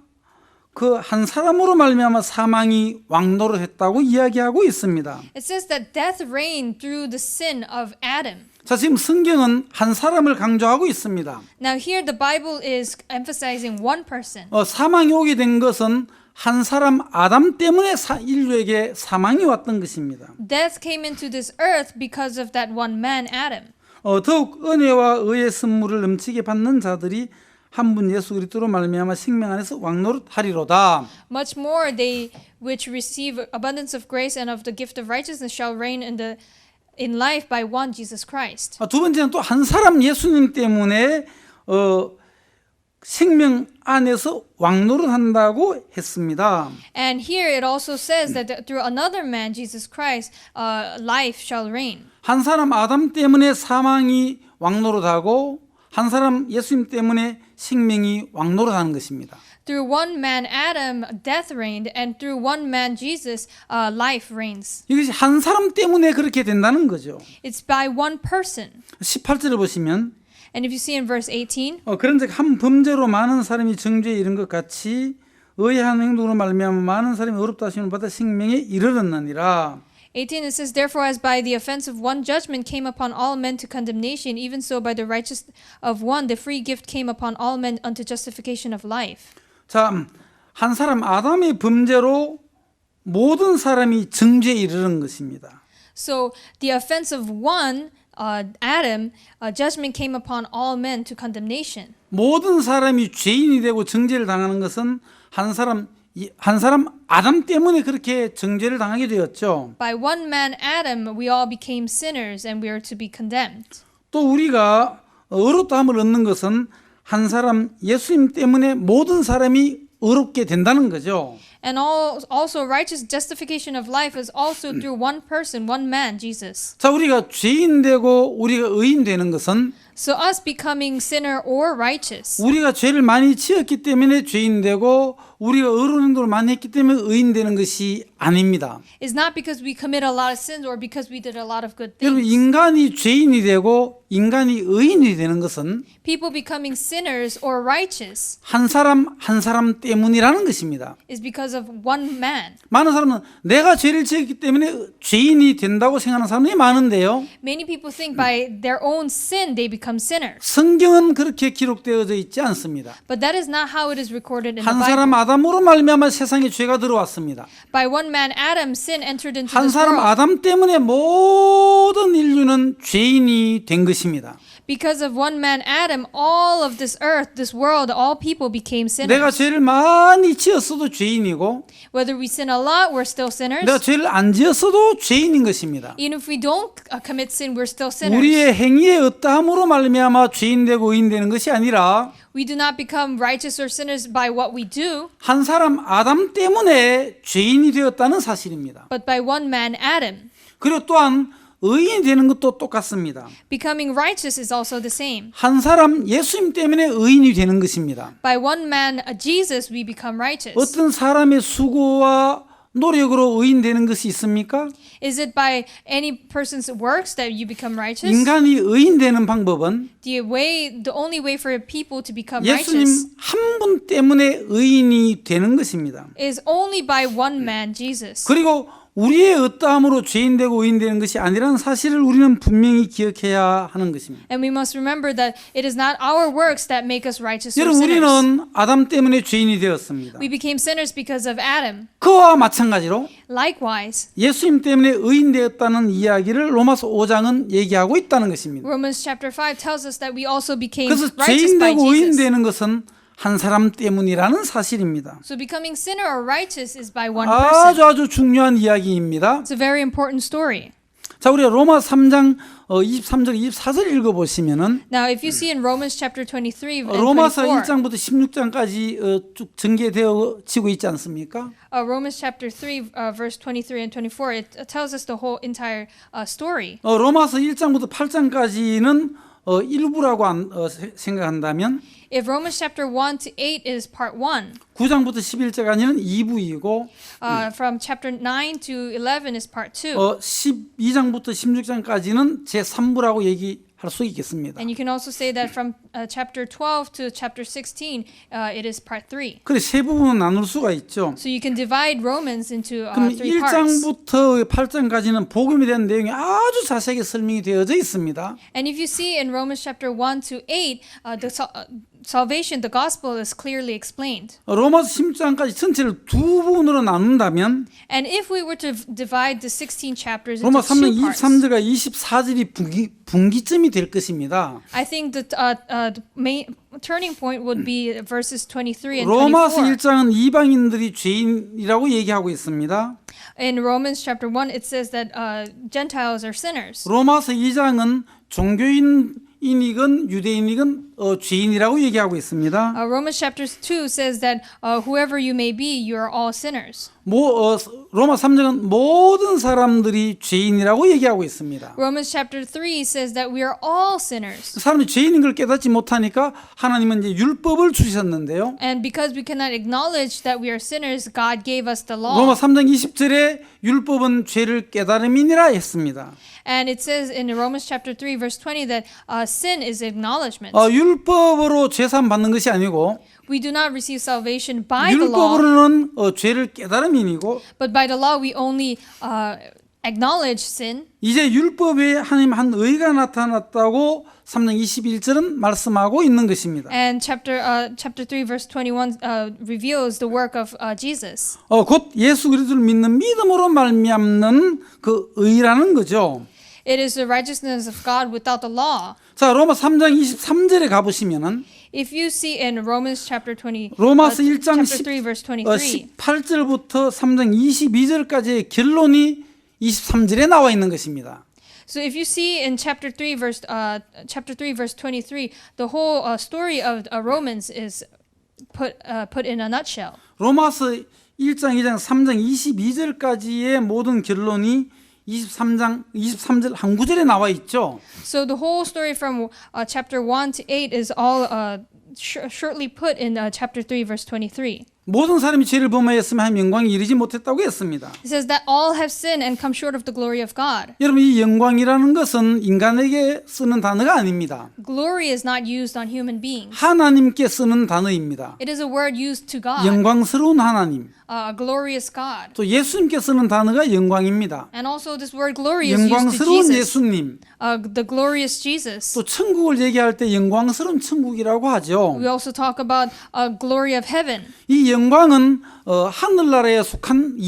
그 한 사람으로 말미암아 사망이 왕노릇했다고 이야기하고 있습니다. It says that death reigned through the sin of Adam. 자, 지금 성경은 한 사람을 강조하고 있습니다. Now here the Bible is emphasizing one person. 사망이 오게 된 것은 한 사람 아담 때문에 인류에게 사망이 왔던 것입니다. Death came into this earth because of that one man, Adam. 더욱 은혜와 의의 선물을 넘치게 받는 자들이 한 분 예수 그리스도로 말미암아 생명 안에서 왕노릇하리로다. Much more they which receive abundance of grace and of the gift of righteousness shall reign in life by one Jesus Christ. 두 번째는 또 한 사람 예수님 때문에 생명 안에서 왕노릇한다고 했습니다. And here it also says that through another man, Jesus Christ, life shall reign. 한 사람 아담 때문에 사망이 왕노릇하고 한 사람 예수님 때문에 생명이 왕노릇하는 것입니다. Through one man, Adam, death reigned, and through one man, Jesus, life reigns. 이것이 한 사람 때문에 그렇게 된다는 거죠. It's by one person. 18절을 보시면 And if you see in verse 18, 그런즉 한 범죄로 많은 사람이 정죄에 이른 것 같이 의한 행동으로 말미암아 많은 사람이 의롭다 하심을 받아 생명에 이르렀느니라. 18 it says, therefore as by the offense of one judgment came upon all men to condemnation, even so by the righteousness of one the free gift came upon all men unto justification of life. 자, 한 사람 아담의 범죄로 모든 사람이 정죄에 이르는 것입니다. So the offense of one, Adam, judgment came upon all men to condemnation. 모든 사람이 죄인이 되고 정죄를 당하는 것은 한 사람 아담 때문에 그렇게 정죄를 당하게 되었죠. By one man, Adam, we all became sinners and we are to be condemned. 또 우리가 의롭다함을 얻는 것은 한 사람 예수님 때문에 모든 사람이 의롭게 된다는 거죠. And also righteous justification of life is also through one person, one man, Jesus. 자, 우리가 죄인 되고 우리가 의인 되는 것은 So us becoming sinner or righteous 우리가 죄를 많이 지었기 때문에 죄인 되고 우리가 의로운 행동을 많이 했기 때문에 의인 되는 것이 아닙니다. is not because we commit a lot of sins or because we did a lot of good 여러분, things. 인간이 죄인이 되고 인간이 의인이 되는 것은 People becoming sinners or righteous 한 사람 때문이라는 것입니다. is because of one man. 많은 사람은 내가 죄를 지었기 때문에 죄인이 된다고 생각하는 사람이 많은데요. Many people think by their own sin they become sinners. 성경은 그렇게 기록되어져 있지 않습니다. But that is not how it is recorded in the 한 Bible. 사람 아담으로 말미암아 세상에 죄가 들어왔습니다. By one man, Adam, sin entered into 한 this 사람 world. 아담 때문에 모든 인류는 죄인이 된 것입니다. Because of one man Adam, all of this earth, this world, all people became 내가 sinners. 죄를 많이 지었어도 죄인이고 Whether we sin a lot, we're still sinners. 내가 죄를 안 지었어도 죄인인 것입니다. Even if we don't commit sin, we're still sinners. 우리의 행위의 어떠함으로 말미암아 죄인 되고 의인 되는 것이 아니라 We do not become righteous or sinners by what we do, 한 사람 아담 때문에 죄인이 되었다는 사실입니다. but by one man Adam. 그리고 또한 의인이 되는 것도 똑같습니다. Becoming righteous is also the same. 한 사람 예수님 때문에 의인이 되는 것입니다. By one man, Jesus, we become righteous. 어떤 사람의 수고와 노력으로 의인 되는 것이 있습니까? Is it by any person's works that you become righteous? 인간이 의인 되는 방법은 The only way for people to become 예수님 righteous 한 분 때문에 의인이 되는 것입니다. is only by one man, Jesus. 그리고 우리의 어떠함으로 죄인 되고 의인 되는 것이 아니라는 사실을 우리는 분명히 기억해야 하는 것입니다. And we must remember that it is not our works that make us righteous or 여러분 sinners. 우리는 아담 때문에 죄인이 되었습니다. We became sinners because of Adam. 그와 마찬가지로 Likewise, 예수님 때문에 의인 되었다는 이야기를 로마서 5장은 얘기하고 있다는 것입니다. Romans chapter 5 tells us that we also became 그래서 righteous 죄인 by 되고 의인 Jesus. 되는 것은 한 사람 때문이라는 사실입니다. So becoming sinner or righteous is by one person. 아주 중요한 이야기입니다. It's a very important story. 자, 우리가 로마 3장 23절 24절 읽어보시면은 Now, if you see in Romans chapter 23 and 로마서 24, 1장부터 16장까지 쭉 전개되어지고 있지 않습니까? Romans chapter 3, verse 23 and 24, it tells us the whole entire story. 로마서 1장부터 8장까지는 일부라고 생각한다면 If Romans chapter 1 to 8 is part 1, 9장부터 11장까지는 2부이고 from chapter 9 to 11 is part 2. 12장부터 16장까지는 제3부라고 얘기할 수 있겠습니다. And you can also say that from chapter 12 to chapter 16, it is part 3. 그래 세 부분은 나눌 수가 있죠. So you can divide Romans into 그럼 3 parts. 1장부터 8장까지는 복음에 대한 내용이 아주 자세하게 설명이 되어져 있습니다. And if you see in Romans chapter 1 to 8, salvation, the gospel is clearly explained. 로마서 16장까지 전체를 두 부분으로 나눈다면 And if we were to divide the 16 chapters 로마 into 3장 two parts, 23절과 24절이 분기점이 될 것입니다. I think that the main turning point would be verses 23 and 로마서 24. 1장은 이방인들이 죄인이라고 얘기하고 있습니다. In Romans chapter 1, it says that Gentiles are sinners. 로마서 2장은 종교인이건 유대인이건 죄인이라고 얘기하고 있습니다. Romans chapter 2 says that whoever you may be, you are all sinners. 로마 3장은 모든 사람들이 죄인이라고 얘기하고 있습니다. Romans chapter 3 says that we are all sinners. 사람이 죄인인 걸 깨닫지 못하니까 하나님은 이제 율법을 주셨는데요. And because we cannot acknowledge that we are sinners, God gave us the law. 로마 3장 20절에 율법은 죄를 깨달음이니라 했습니다. And it says in Romans chapter 3 verse 20 that sin is acknowledgement. 율법으로 죄사함 받는 것이 아니고 We do not receive salvation by the law, 율법으로는 죄를 깨달음이고 but by the law we only acknowledge sin. 이제 율법에 하나님 한 의가 나타났다고 3장 21절은 말씀하고 있는 것입니다. And chapter 3 verse 21 reveals the work of Jesus. 곧 예수 그리스도를 믿는 믿음으로 말미암는 그 의라는 거죠. It is the righteousness of God without the law. 자, 로마 3장 23절에 가보시면은 If you see in Romans chapter 20, 로마서 1장 chapter 3 verse 23, 18절부터 3장 22절까지의 결론이 23절에 나와 있는 것입니다. so if you see in chapter 3 verse 23, the whole story of Romans is put in a nutshell. 로마서 1장, 2장, 3장 22절까지의 모든 결론이 23절 한 구절에 나와 있죠. So the whole story from chapter 1 to 8 is all shortly put in chapter 3 verse 23. 모든 사람이 죄를 범하였으면 하나님 영광에 이르지 못했다고 했습니다. It says that all have sinned and come short of the glory of God. 여러분 이 영광이라는 것은 인간에게 쓰는 단어가 아닙니다. Glory is not used on human beings. 하나님께 쓰는 단어입니다. It is a word used to God. 영광스러운 하나님. A glorious God. 또 예수님께 쓰는 단어가 영광입니다. And also this word glory is used to 영광스러운 Jesus. 예수님. The glorious Jesus. 또 천국을 얘기할 때 영광스러운 천국이라고 하죠. We also talk about glory of heaven. 이 영광은 하늘나라에 속한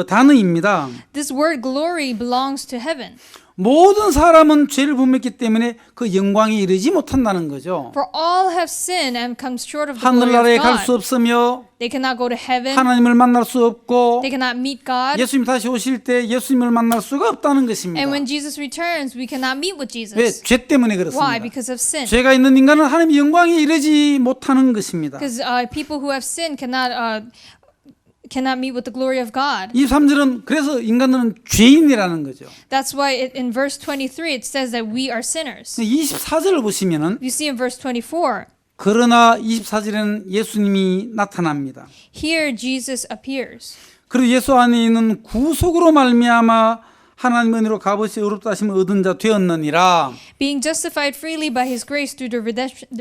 단어입니다. This word glory belongs to heaven. 모든 사람은 죄를 범했기 때문에 그 영광에 이르지 못한다는 거죠. For all have sinned and come short of the glory 하늘나라에 of 갈 수 God. 없으며 They cannot go to heaven. 하나님을 만날 수 없고 They cannot meet God. 예수님 다시 오실 때 예수님을 만날 수가 없다는 것입니다. And when Jesus returns, we cannot meet with 왜? Jesus. 죄 때문에 Why? 그렇습니다. Because of sin. 죄가 있는 인간은 하나님의 영광에 이르지 못하는 것입니다. Because people who have sinned cannot meet with the glory of God. 23절은 그래서 인간들은 죄인이라는 거죠. That's why in verse 23 it says that we are sinners. 24절을 보시면은 You see in verse 24, 그러나 24절에는 예수님이 나타납니다. here Jesus appears. 그리고 예수 안에 있는 구속으로 말미암아 하나님 은혜로 값없이 의롭다 하심을 얻은 자 되었느니라. Being justified freely by his grace through the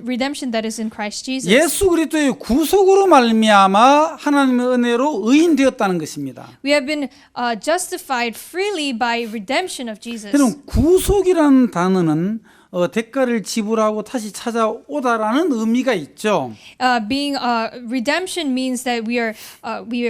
redemption that is in Christ Jesus. 예수 그리스도의 구속으로 말미암아 하나님의 은혜로 의인 되었다는 것입니다. We have been justified freely by redemption of Jesus. 여러분 구속이라는 단어는 대가를 지불하고 다시 찾아오다라는 의미가 있죠. Redemption means that we are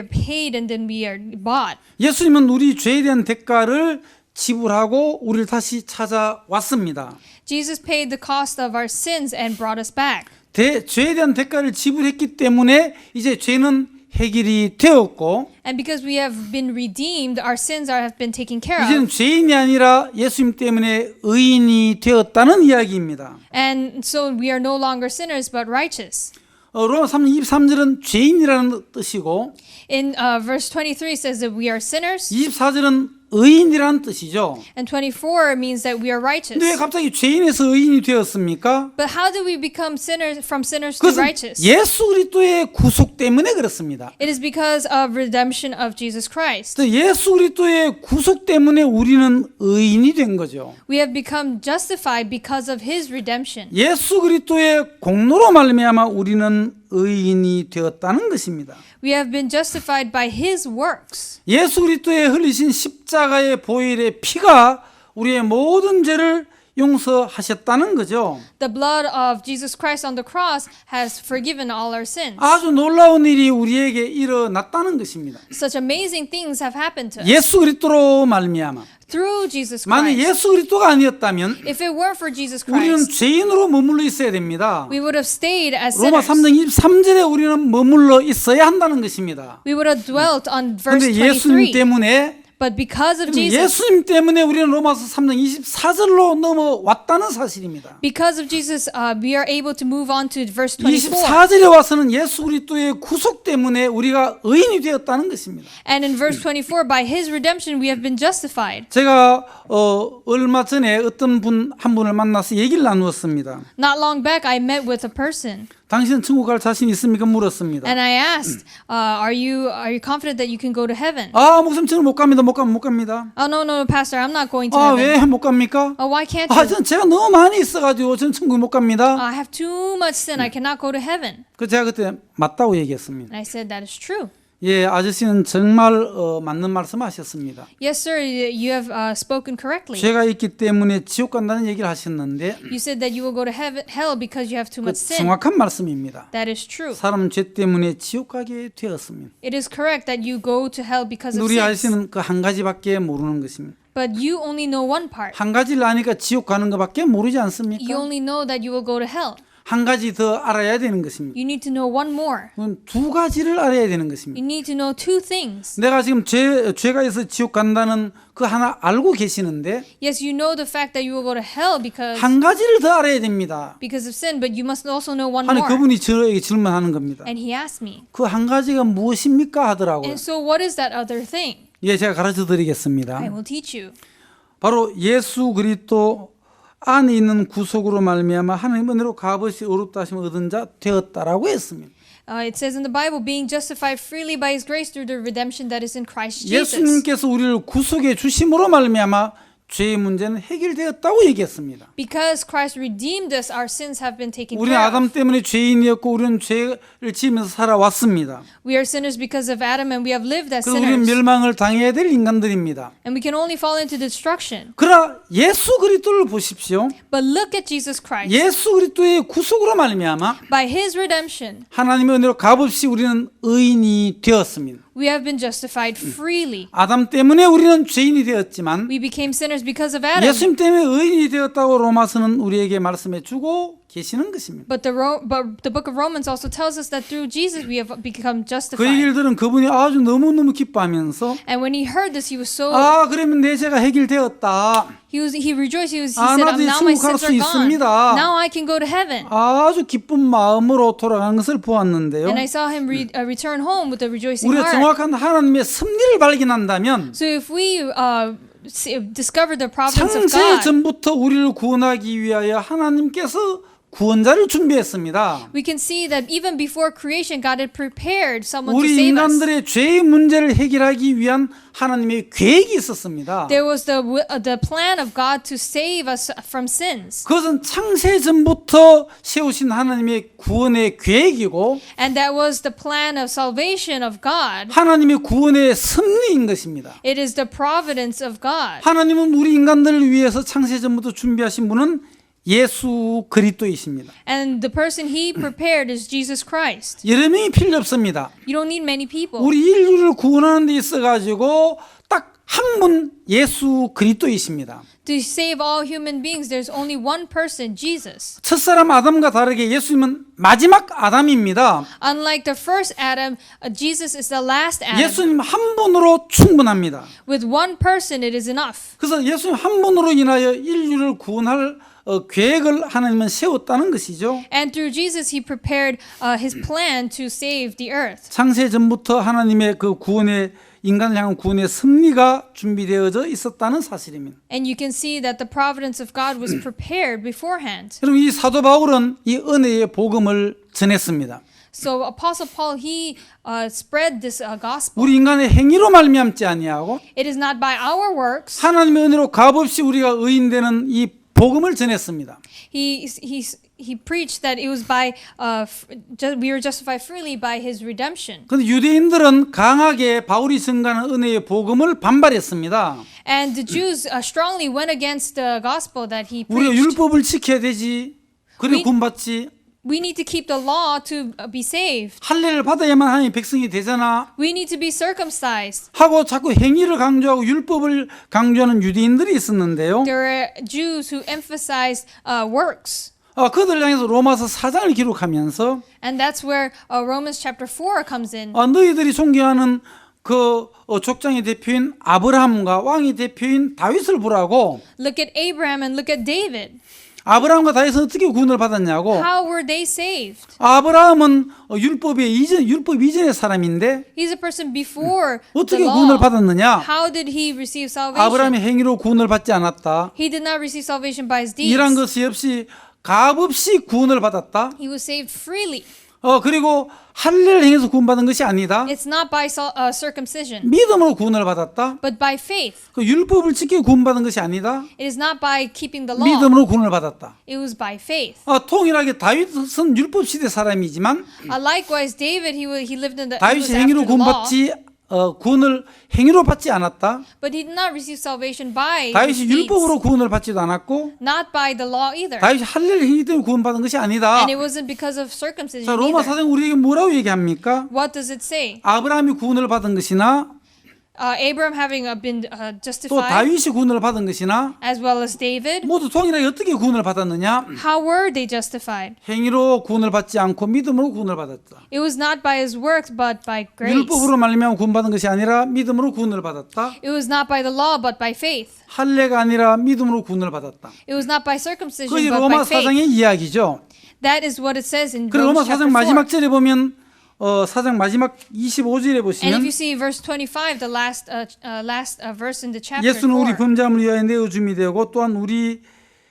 paid and then we are bought. 예수님은 우리 죄에 대한 대가를 지불하고 우리를 다시 찾아왔습니다. Jesus paid the cost of our sins and brought us back. 죄에 대한 대가를 지불했기 때문에 이제 죄는 해결이 되었고 And because we have been redeemed, our sins have been taken care 이제는 of. 죄인이 아니라 예수님 때문에 의인이 되었다는 이야기입니다. And so we are no longer sinners but righteous. 로마 3장 23절은 죄인이라는 뜻이고 In verse 23 says that we are sinners, 24절은 의인이라는 뜻이죠. and 24 means that we are righteous. 근데 왜 갑자기 죄인에서 의인이 되었습니까? But how do we become sinners from sinners to 그것은 righteous? 예수 그리스도의 구속 때문에 그렇습니다. It is because of redemption of Jesus Christ. 그래서 예수 그리스도의 구속 때문에 우리는 의인이 된 거죠. We have become justified because of his redemption. 예수 그리스도의 공로로 말미암아 우리는 의인이 되었다는 것입니다. We have been justified by his works. 예수 그리스도의 흘리신 십자가의 보혈의 피가 우리의 모든 죄를 용서하셨다는 거죠. The blood of Jesus Christ on the cross has forgiven all our sins. 아주 놀라운 일이 우리에게 일어났다는 것입니다. Such amazing things have happened to us 예수 그리스도로 말미암아. through Jesus 만약 Christ. 예수 그리스도가 아니었다면 If it weren't for Jesus 우리는 Christ, 죄인으로 머물러 있어야 됩니다. we would have stayed as 로마 sinners. 3장 23절에 우리는 머물러 있어야 한다는 것입니다. We would have dwelt on verse 그런데 예수님 23. 때문에 But because of Jesus, 예수님 때문에 우리는 로마서 3장 24절로 넘어왔다는 사실입니다. because of Jesus, we are able to move on to verse 24. 24절에 와서는 예수 그리스도의 구속 때문에 우리가 의인이 되었다는 것입니다. And in verse 24, by his redemption, we have been justified. 제가 얼마 전에 어떤 한 분을 만나서 얘기를 나누었습니다. Not long back, I met with a person, 당신은 천국 갈 자신 있습니까? 물었습니다. and I asked, "Are you confident that you can go to heaven?" 아, 목사님 저는 못 갑니다. 못 갑니다. Oh no, Pastor, I'm not going to 아, heaven. 왜 못 갑니까? Oh, why can't 아, you? 전 제가 너무 많이 있어가지고 저는 천국에 못 갑니다. I have too much sin. I cannot go to heaven. 그 제가 그때 맞다고 얘기했습니다. And I said that is true. 예, 아저씨는 정말 맞는 말씀하셨습니다. Yes, sir. You have spoken correctly. 죄가 있기 때문에 지옥 간다는 얘기를 하셨는데 You said that you will go to hell because you have too 그 much sin. 정확한 말씀입니다. That is true. 사람은 죄 때문에 지옥 가게 되었습니다. It is correct that you go to hell because of 우리 sin. 아저씨는 그 한 가지밖에 모르는 것입니다. But you only know one part. 한 가지를 아니까 지옥 가는 것밖에 모르지 You 않습니까? only know that you will go to hell. 한 가지 더 알아야 되는 것입니다. You need to know one more. 그건 두 가지를 알아야 되는 것입니다. You need to know two things. 내가 지금 죄가 있어 지옥 간다는 그 하나 알고 계시는데 Yes, you know the fact that you will go to hell 한 가지를 더 알아야 됩니다. because of sin, but you must also know one 아니 more. 그분이 저에게 질문하는 겁니다. And he asked me, 그 한 가지가 무엇입니까 하더라고요. and so what is that other thing? 예, 제가 가르쳐 드리겠습니다. I will teach you. 바로 예수 그리스도 안에 있는 구속으로 말미암아 하나님 은혜로 값없이 의롭다 하심을 얻은 자 되었다라고 했습니다. It says in the Bible, being justified freely by His grace through the redemption that is in Christ Jesus. 예수님께서 우리를 구속해 주심으로 말미암아 죄의 문제는 해결되었다고 얘기했습니다. Because Christ redeemed us, our sins have been taken 우리는 care of. 아담 때문에 죄인이었고 우리는 죄를 지으면서 살아왔습니다. We are sinners because of Adam, and we have lived as 그래서 우리는 sinners. 멸망을 당해야 될 인간들입니다. And we can only fall into destruction. 그러나 예수 그리스도를 보십시오. But look at Jesus Christ. 예수 그리스도의 구속으로 말미암아 By His redemption, 하나님의 은혜로 값없이 우리는 의인이 되었습니다. We have been justified freely. 아담 때문에 우리는 죄인이 되었지만 We became sinners because of Adam. 예수님 때문에 의인이 되었다고 로마서는 우리에게 말씀해 주고 계시는 것입니다. But the book of Romans also tells us that through Jesus we have become 그 justified. 얘기를 들은 그분이 아주 너무너무 기뻐하면서 And when he heard this, he was so 그러면 내 죄가 해결되었다. he rejoiced. He said, 나도 now my 천국 갈 sins 수 are gone. 있습니다. Now I can go to heaven. 아주 기쁜 마음으로 돌아가는 것을 보았는데요. And I saw him return home with a rejoicing 우리가 heart. 정확한 하나님의 섭리를 발견한다면 So if we discover the providence of 창세 God, 전부터 우리를 구원하기 위하여 하나님께서 구원자를 준비했습니다. we can see that even before creation, God had prepared someone to 우리 save us. 인간들의 죄의 문제를 해결하기 위한 하나님의 계획이 있었습니다. There was the plan of God to save us from sins. 그것은 창세 전부터 세우신 하나님의 구원의 계획이고 And that was the plan of salvation of God. 하나님의 구원의 섭리인 것입니다. It is the providence of God. 하나님은 우리 인간들을 위해서 창세 전부터 준비하신 분은 예수 그리스도이십니다. And the person he prepared is Jesus Christ. 여러 명이 필요 없습니다. You don't need many people. 우리 인류를 구원하는 데 있어 가지고 딱 한 분 예수 그리스도이십니다. To save all human beings, there's only one person, Jesus. 첫사람 아담과 다르게 예수님은 마지막 아담입니다. Unlike the first Adam, Jesus is the last Adam. 예수님 한 분으로 충분합니다. With one person, it is enough. 그래서 예수님 한 분으로 인하여 인류를 구원할 계획을 하나님은 세웠다는 것이죠. And through Jesus, he prepared his plan to save the earth. 창세 전부터 하나님의 그 구원의 인간을 향한 구원의 섭리가 준비되어져 있었다는 사실입니다. And you can see that the providence of God was prepared beforehand. 여러분 이 사도 바울은 이 은혜의 복음을 전했습니다. So Apostle Paul, he spread this gospel. 우리 인간의 행위로 말미암지 아니하고 It is not by our works. 하나님의 은혜로 값없이 우리가 의인되는 이 복음을 전했습니다. He preached that it was by we were justified freely by his redemption. 그런데 유대인들은 강하게 바울이 전가하는 은혜의 복음을 반발했습니다. And the Jews strongly went against the gospel that he 우리가 preached. 율법을 지켜야 되지. 그래 We- 구원받지. We need to keep the law to be saved. 할례를 받아야만 하나님의 백성이 되잖아. We need to be circumcised. 하고 자꾸 행위를 강조하고 율법을 강조하는 유대인들이 있었는데요. There are Jews who emphasize works. 그들을 향해서 로마서 4장을 기록하면서 And that's where Romans chapter 4 comes in. 너희들이 존경하는 그 족장의 대표인 아브라함과 왕의 대표인 다윗을 보라고. Look at Abraham and look at David. 아브라함과 다윗은 어떻게 구원을 받았냐고. How were they saved? 아브라함은 율법 이전의 사람인데 He's a person before 어떻게 the 구원을 law. 받았느냐? How did he receive salvation? 아브라함의 행위로 구원을 받지 않았다. He did not receive salvation by his deeds. 이란 것이 없이 값없이 구원을 받았다. He was saved freely. 그리고 할례를 행해서 구원받은 것이 아니다. It's not by circumcision, 믿음으로 구원을 받았다. but by faith. 그 율법을 지켜 구원받은 것이 아니다. It is not by keeping the law. 믿음으로 구원을 받았다. It was by faith. 통일하게 다윗은 율법 시대 사람이지만 Likewise, David, he lived in the he was 다윗이 after 행위로 the law, 구원받지 구원을 행위로 받지 않았다. but he did not receive salvation by his 다윗이 deeds, 율법으로 구원을 받지도 않았고 not by the law either. 다윗이 할례를 행위 때문에 구원받은 것이 아니다. And it wasn't because of circumcision 자, 로마 either. 사장 우리에게 뭐라고 얘기합니까? What does it say? 아브라함이 구원을 받은 것이나 Abraham having been 또 justified, 다윗이 구원을 받은 것이나 as well as David, 모두 동일하게 어떻게 구원을 받았느냐? how were they justified? 행위로 구원을 받지 않고 믿음으로 구원을 받았다. It was not by his works, but by grace. 율법으로 말미암아 구원받은 것이 아니라 믿음으로 구원을 받았다. It was not by the law, but by faith. 할례가 아니라 믿음으로 구원을 받았다. It was not by circumcision, 그것이 but 로마 by faith. 사장의 이야기죠. That is what it says in 그리고 로마 Romans chapter 사장 4. 마지막 절에 보면 사장 마지막 25절에 And if 보시면 you see verse 25, the last verse in the chapter 예수는 우리 4, 범죄함을 위하여 내어 줌이 되고 또한 우리를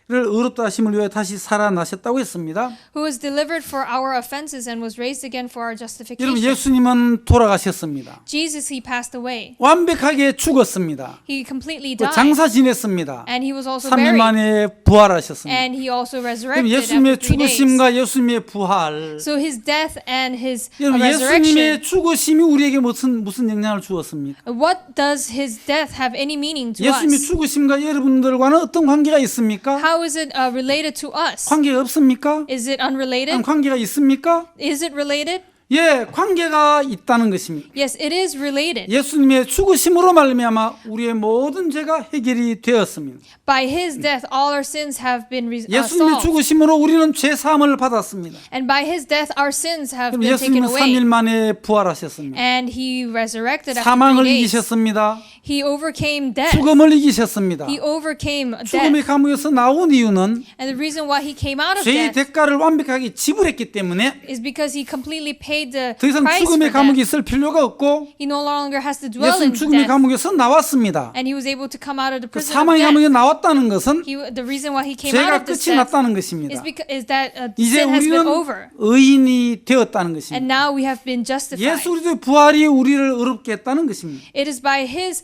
의롭다 하심을 위하여 다시 살아나셨다고 했습니다. who was delivered for our offenses and was raised again for our 여러분 justification. 예수님은 돌아가셨습니다. Jesus, he passed away. 완벽하게 죽었습니다. He completely 또 died. 장사 지냈습니다. And he was also 3일 buried. 만에 부활하셨습니다. And he also 그럼 resurrected 예수님의 after 3 days. 죽으심과 예수님의 부활. So his death and his 여러분 resurrection, 예수님의 죽으심이 우리에게 무슨 영향을 주었습니까? what does his death have any meaning to 예수님의 us? 죽으심과 여러분들과는 어떤 관계가 있습니까? How is it related to us? 관계가 없습니까? Is it unrelated? 관계가 있습니까? Is it related? 예, 관계가 있다는 것입니다. Yes, it is related. 예수님의 죽으심으로 말미암아 우리의 모든 죄가 해결이 되었습니다. By his death, all our sins have been 예수님의 solved. 죽으심으로 우리는 죄 사함을 받았습니다. And by his death, our sins have 그럼 been taken 예수님은 3일 away. 만에 부활하셨습니다. And he resurrected after 사망을 3 days. 이기셨습니다. He overcame death. 죽음을 이기셨습니다. He overcame 죽음의 death. 감옥에서 나온 이유는 And the reason why he came out of 죄의 death 대가를 완벽하게 지불했기 때문에 is because he completely paid the 더 이상 price for 죽음의 감옥에 death. 있을 필요가 없고 He no longer has to dwell in 예수님 죽음의 death. 감옥에서 나왔습니다. And he was able to come out of the 그 prison of 사망의 감옥에 death. 나왔다는 것은 The reason why he came out 죄가 of this 끝이 death 났다는 것입니다. is that 이제 sin has been 우리는 over. 의인이 되었다는 And 것입니다. now we have been justified. 예수 그리스도의 부활이 우리를 의롭게 했다는 것입니다. It is by his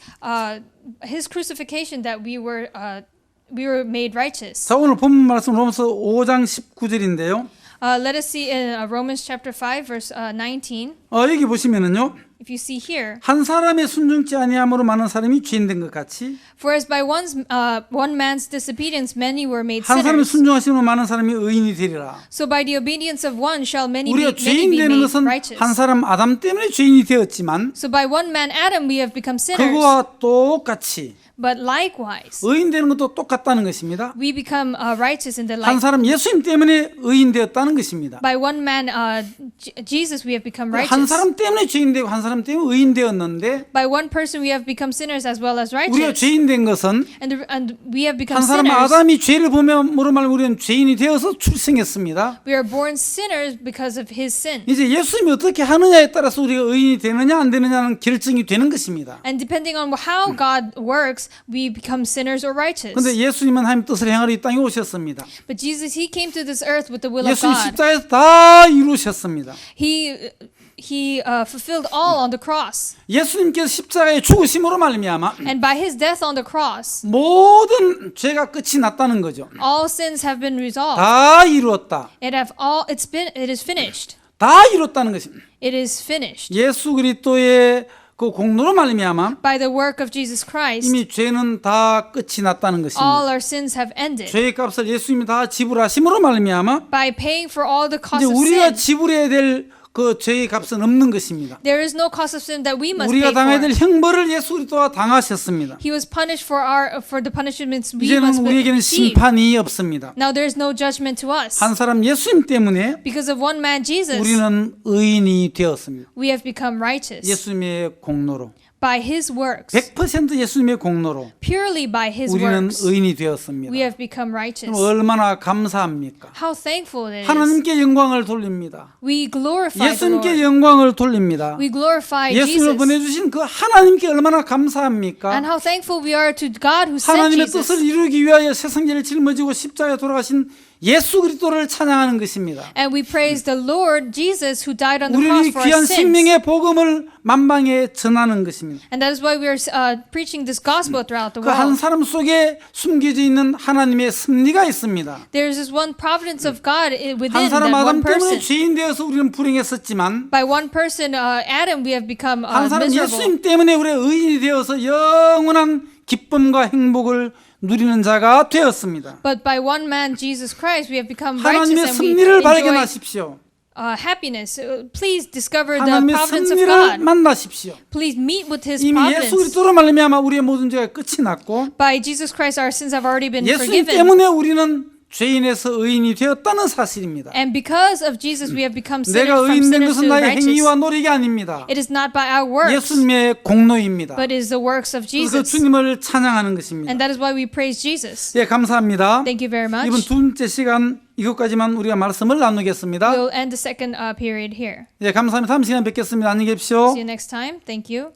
crucifixion that we were made righteous. 자, 오늘 본문 말씀 로마서 5장 19절인데요. Let us see in Romans chapter 5 verse 19. 여기 보시면은요. If you see here, 한 사람의 순종치 아니함으로 많은 사람이 죄인된 것 같이 for as by one man's disobedience many were made 한 사람의 sinners, 순종하심으로 많은 사람이 의인이 되리라. so by the obedience of one shall many 우리가 be 죄인 되는 made 것은 righteous. 한 사람 아담 때문에 죄인이 되었지만 So by one man Adam we have become sinners, 그거와 똑같이 but likewise 의인 되는 것도 똑같다는 것입니다. we become righteous in the 한 light. 사람 예수님 때문에 의인 되었다는 것입니다. By one man Jesus we have become 한 righteous. 사람 때문에 죄인 되고 한 사람 때문에 의인 되었는데 By one person we have become sinners as well as 우리가 righteous. 죄인 된 것은 And we have become 한 사람 sinners. 아담이 죄를 보면으로 말고 우리는 죄인이 되어서 출생했습니다. We are born sinners because of his sin. 이제 예수님이 어떻게 하느냐에 따라서 우리가 의인이 되느냐 안 되느냐는 결정이 되는 것입니다. And depending on how God works, we become sinners or righteous. 그런데 예수님은 하나님 뜻을 행하러 이 땅에 오셨습니다. But Jesus, he came to this earth with the will of 예수님 God. 십자가에서 다 이루셨습니다. He fulfilled all on the cross. 예수님께서 십자가에 죽으심으로 말미암아 And by his death on the cross, 모든 죄가 끝이 났다는 거죠. all sins have been resolved. 다 이루었다. It is finished. 다 이뤘다는 것입니다. It is finished. 예수 그리스도의 그 공로로 말미암아 By the work of Jesus Christ, 이미 죄는 다 끝이 났다는 것입니다. all our sins have ended. 죄의 값을 예수님이 다 지불하심으로 말미암아 By paying for all the cost 이제 of 우리가 sin, 지불해야 될 그 죄의 값은 없는 것입니다. there is no cost of sin that we must 우리가 pay 당해야 for. 될 형벌을 예수 그리스도가 당하셨습니다. He was punished for the punishments we 이제는 must 우리에게는 receive. 심판이 없습니다. Now there is no judgment to us. 한 사람 예수님 때문에 Because of one man, Jesus, 우리는 의인이 되었습니다. we have become righteous. 예수님의 공로로 By his works, 100% 예수님의 공로로 purely by his 우리는 works, 의인이 되었습니다. we have become righteous. 그럼 얼마나 감사합니까? How thankful it is. 하나님께 영광을 돌립니다. We glorify the 예수님께 Lord. 영광을 돌립니다. We glorify 예수님을 Jesus. 보내주신 그 하나님께 얼마나 감사합니까? And how thankful we are to God who sent 하나님의 Jesus. 뜻을 이루기 위하여 세상죄를 짊어지고 십자가에 돌아가신 예수 그리스도를 찬양하는 것입니다. And we praise the Lord Jesus who died on the cross 우리 for our 귀한 sins. 생명의 복음을 만방에 전하는 것입니다. And that is why we are preaching this gospel throughout the 그 한 world. 사람 속에 숨겨져 있는 하나님의 섭리가 있습니다. There is this one providence of God 한 within 사람 that 아담 one 때문에 person. 죄인 되어서 우리는 불행했었지만 By one person, Adam, we have become 한 사람 miserable. 예수님 때문에 우리 의인이 되어서 영원한 기쁨과 행복을 누리는 자가 되었습니다. But by one man, Jesus Christ, we have become righteous 하나님의 and we 섭리를 enjoy 발견하십시오. happiness. Please discover the 하나님의 providence of 섭리를 God. 만나십시오. Please meet with His 이미 예수 providence. 그리스도로 말미암아 우리의 모든 죄가 끝이 났고 By Jesus Christ, our sins have already been 예수님 forgiven. 때문에 우리는 죄인에서 의인이 되었다는 사실입니다. And because of Jesus, we have become sinners 내가 from 의인된 sinners 것은 to 나의 righteous. 행위와 노력이 아닙니다. It is not by our works, 예수님의 공로입니다. but it is the works of 그 Jesus. 주님을 찬양하는 것입니다. And that is why we praise Jesus. 예, 감사합니다. Thank you very 이번 much. 두 번째 시간 이것까지만 우리가 말씀을 나누겠습니다. We'll end the second period here. 예, 감사합니다. 다음 시간 뵙겠습니다. 안녕히 계십시오. See you next time. Thank you.